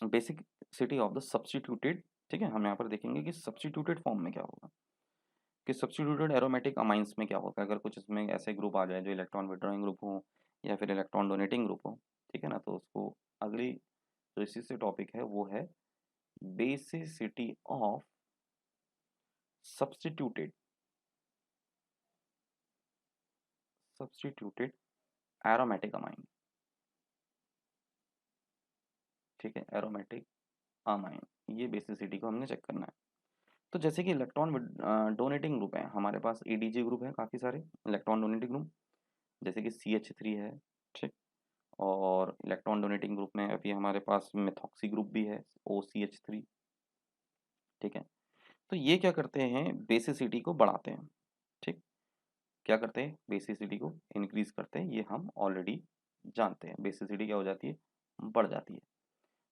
basic city of the substituted, ठीक है, हम यहाँ पर देखेंगे कि सब्स्टिट्यूटेड फॉर्म में क्या होगा, कि सब्स्टिट्यूटेड एरोमेटिक अमाइंस में क्या होगा, अगर कुछ इसमें ऐसे ग्रुप आ जाए जो इलेक्ट्रॉन विड्रॉइंग ग्रुप हो या फिर इलेक्ट्रॉन डोनेटिंग ग्रुप हो, ठीक है ना, तो उसको अगली जो इसी से टॉपिक है वो है basicity of substituted, substituted aromatic amine, ठीक है, एरोमेटिक अमाइन, ये बेसिसिटी को हमने चेक करना है। तो जैसे कि इलेक्ट्रॉन डोनेटिंग ग्रुप है हमारे पास, ADG ग्रुप है काफ़ी सारे इलेक्ट्रॉन डोनेटिंग ग्रुप, जैसे कि CH3 है, ठीक, और इलेक्ट्रॉन डोनेटिंग ग्रुप में अभी हमारे पास मेथॉक्सी ग्रुप भी है, OCH3, ठीक है। तो ये क्या करते हैं, बेसिसिटी को बढ़ाते हैं, ठीक, क्या करते हैं, बेसिसिटी को इंक्रीज करते हैं, ये हम ऑलरेडी जानते हैं, बेसिसिटी क्या हो जाती है, बढ़ जाती है।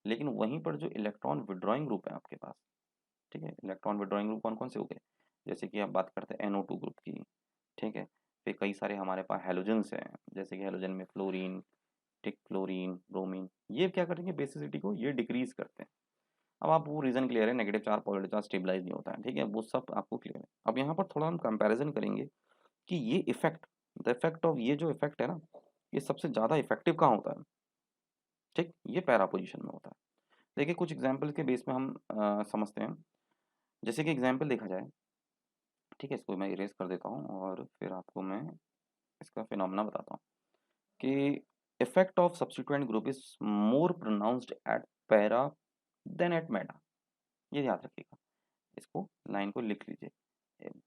लेकिन वहीं पर जो इलेक्ट्रॉन विड्रॉइंग ग्रुप है आपके पास, ठीक है, इलेक्ट्रॉन विड्रॉइंग ग्रुप कौन कौन से हो गए, जैसे कि आप बात करते हैं NO2 ग्रुप की, ठीक है, फिर कई सारे हमारे पास हेलोजन्स हैं, जैसे कि हेलोजन में फ्लोरीन, ठीक, क्लोरीन, ब्रोमीन, ये क्या करेंगे, बेसिसिटी को ये डिक्रीज करते हैं। अब आप वो रीजन क्लियर है, negative charge positive charge stabilise नहीं होता है, ठीक है, वो सब आपको क्लियर है। अब यहाँ पर थोड़ा हम कंपैरिजन करेंगे कि ये इफेक्ट, द इफेक्ट ऑफ ये जो इफेक्ट है ना, ये सबसे ज़्यादा इफेक्टिव कहाँ होता है, ठीक, ये पैरा पोजिशन में होता है। देखिए कुछ एग्जाम्पल के बेस में हम समझते हैं। जैसे कि एग्जाम्पल देखा जाए, ठीक है, इसको मैं इरेज कर देता हूँ और फिर आपको मैं इसका फिनोमेना बताता हूँ कि effect of substituent group is more pronounced at para than at meta. ये याद रखिएगा, इसको लाइन को लिख लीजिए।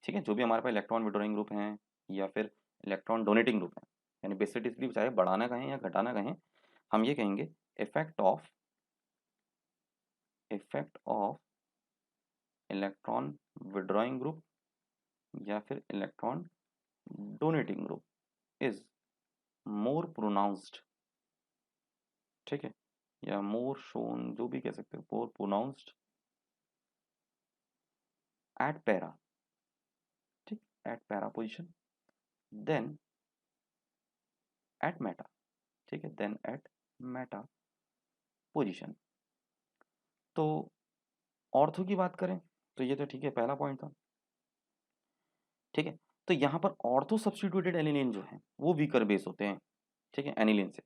ठीक है, जो भी हमारे पास इलेक्ट्रॉन विड्रॉइंग ग्रुप हैं या फिर इलेक्ट्रॉन डोनेटिंग ग्रुप हैं, यानी बेसिकली चाहे बढ़ाना कहें या घटाना कहें, हम ये कहेंगे effect of electron withdrawing group या फिर electron donating group is more pronounced, ठीक है, या मोर शोन, जो भी कह सकते हो, मोर प्रोनाउंस्ड एट पैरा, ठीक, at para position then at meta, ठीक है, देन एट मेटा पोजिशन। तो ऑर्थो की बात करें तो ये तो ठीक है, पहला पॉइंट था, ठीक है। तो यहाँ पर ऑर्थो सब्स्टिट्यूटेड एनिलीन जो है वो वीकर बेस होते हैं, ठीक है, एनिलीन से,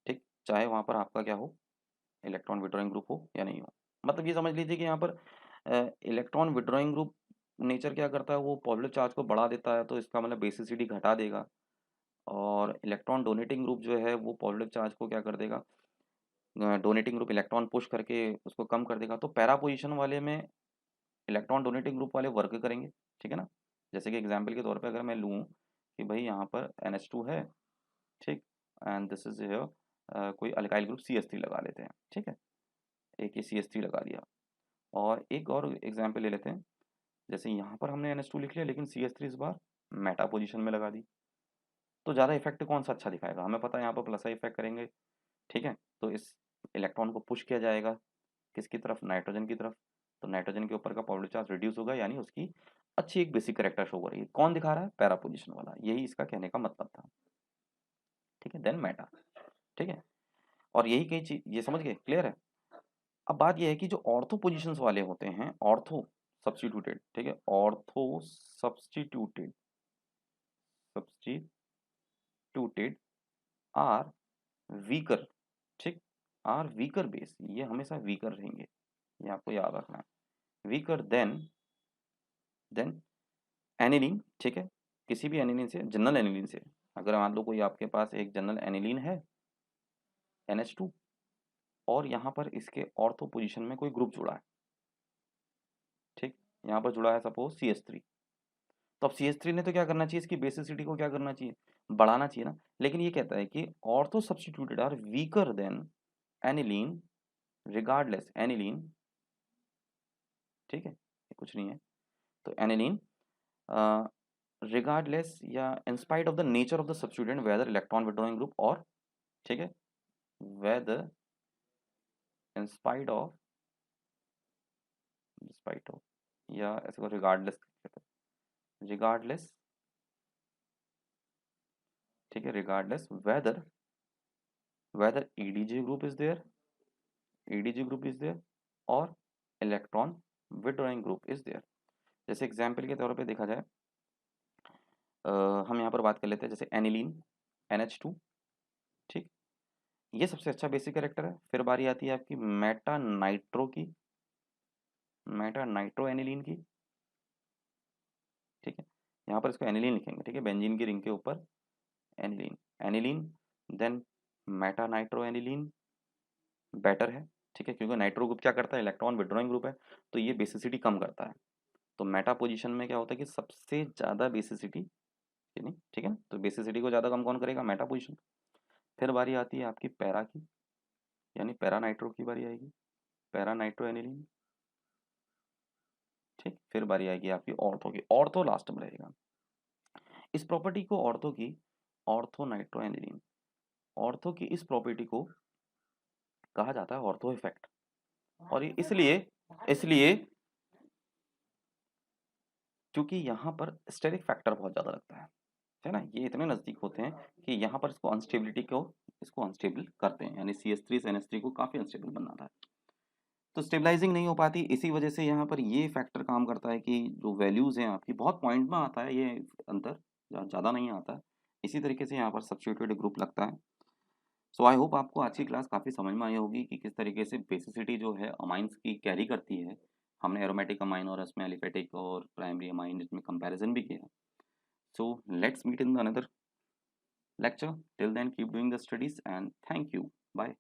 ठीक, चाहे वहाँ पर आपका क्या हो, इलेक्ट्रॉन विड्रॉइंग ग्रुप हो या नहीं हो। मतलब ये समझ लीजिए कि यहाँ पर इलेक्ट्रॉन विड्रॉइंग ग्रुप नेचर क्या करता है, वो पॉजिटिव चार्ज को बढ़ा देता है, तो इसका मतलब बेसिसिटी घटा देगा। और इलेक्ट्रॉन डोनेटिंग ग्रुप जो है वो पॉजिटिव चार्ज को क्या कर देगा, डोनेटिंग ग्रुप इलेक्ट्रॉन पुश करके उसको कम कर देगा। तो पैरा पोजिशन वाले में इलेक्ट्रॉन डोनेटिंग ग्रुप वाले वर्क करेंगे, ठीक है ना। जैसे कि एग्जांपल के तौर पे अगर मैं लूँ कि भाई यहाँ पर NH2 है, ठीक, एंड दिस इज कोई अल्काइल ग्रुप CH3 लगा लेते हैं, ठीक है, एक ये CH3 लगा लिया। और एक और एग्जांपल ले लेते हैं, जैसे यहाँ पर हमने NH2 लिख लिया लेकिन CH3 इस बार मेटा पोजीशन में लगा दी, तो ज़्यादा इफेक्ट कौन सा अच्छा दिखाएगा, हमें पता है यहाँ पर प्लस इफेक्ट करेंगे, ठीक है। तो इस इलेक्ट्रॉन को पुश किया जाएगा किसकी तरफ, नाइट्रोजन की तरफ। तो नाइट्रोजन के ऊपर का पॉजिटिव चार्ज रिड्यूस होगा, यानी उसकी अच्छी एक बेसिक कैरेक्टर शो हो रही है। कौन दिखा रहा है, पैरा पोजिशन वाला, यही इसका कहने का मतलब था, ठीक है, देन मेटा, ठीक है। और यही कई चीज, ये समझ गए, क्लियर है। अब बात यह है कि जो ऑर्थो पोजिशंस वाले होते हैं, ऑर्थो सब्स्टिट्यूटेड, ठीक है, ortho substituted substituted are weaker, ठीक, आर वीकर बेस, ये हमेशा वीकर रहेंगे, ये आपको याद रखना है। वीकर देन एनिलीन, ठीक है, किसी भी एनिलीन से, जनरल एनिलीन से, अगर मान लो कोई आपके पास एक जनरल एनिलीन है NH2 और यहाँ पर इसके ऑर्थो पोजीशन में कोई ग्रुप जुड़ा है, ठीक, यहाँ पर जुड़ा है सपोज CH3। तो अब CH3 ने तो क्या करना चाहिए, इसकी बेसिसिटी को क्या करना चाहिए, बढ़ाना चाहिए ना। लेकिन ये कहता है कि ortho substituted are weaker than aniline regardless aniline, ठीक है, ये कुछ नहीं है। तो एनिलीन रिगार्डलेस या in spite of the nature of the substituent whether electron withdrawing group और, ठीक है, वेदर इन स्पाइट ऑफ या ऐसे को रिगार्डलेस, रिगार्डलेस, ठीक है, regardless whether EDG group is there, EDG group is there, और electron withdrawing group is there. जैसे एग्जांपल के तौर पे देखा जाए, हम यहाँ पर बात कर लेते हैं जैसे एनिलीन NH2, ठीक, ये सबसे अच्छा बेसिक कैरेक्टर है। फिर बारी आती है आपकी मेटा नाइट्रो की, मेटा नाइट्रो एनिलीन की, ठीक है, यहाँ पर इसको एनिलीन लिखेंगे, ठीक है, बेंजीन की रिंग के ऊपर aniline, aniline then meta nitro aniline better है, ठीक है, क्योंकि नाइट्रो ग्रुप क्या करता है, इलेक्ट्रॉन विड्रॉइंग ग्रुप है, तो ये बेसिसिटी कम करता है। तो मेटा पोजीशन में क्या होता है कि सबसे ज़्यादा बेसिसिटी, यानी, ठीक है ना, तो बेसिसिटी को ज़्यादा कम कौन करेगा, मेटा पोजीशन। फिर बारी आती है आपकी पैरा की, यानी पैरा नाइट्रो की बारी आएगी, पैरा नाइट्रो एनिलीन, ठीक। फिर बारी आएगी आपकी ऑर्थो की, ऑर्थो लास्ट में रहेगा। इस प्रॉपर्टी को ऑर्थो की, ऑर्थो नाइट्रो एनिलीन, ऑर्थो की इस प्रॉपर्टी को कहा जाता है ऑर्थो इफेक्ट। और ये इसलिए इसलिए क्योंकि यहाँ पर स्टेरिक फैक्टर बहुत ज़्यादा लगता है ना, ये इतने नज़दीक होते हैं कि यहाँ पर इसको अनस्टेबिलिटी को, इसको अनस्टेबल करते हैं, यानी CH3 से NH3 को काफ़ी अनस्टेबल बनाता है, तो स्टेबलाइजिंग नहीं हो पाती। इसी वजह से यहाँ पर ये फैक्टर काम करता है कि जो वैल्यूज़ हैं आपकी, बहुत पॉइंट में आता है ये अंतर, ज़्यादा नहीं आता है। इसी तरीके से यहाँ पर सब्स्टिट्यूटेड ग्रुप लगता है, सो आई होप आपको आज की क्लास काफ़ी समझ में आई होगी कि किस तरीके से बेसिसिटी जो है अमाइंस की कैरी करती है। हमने एरोमेटिक अमाइन और इसमें एलिफेटिक और प्राइमरी अमाइन इसमें कंपैरिजन भी किया। So let's meet in another lecture. Till then, keep doing the studies and thank you. Bye.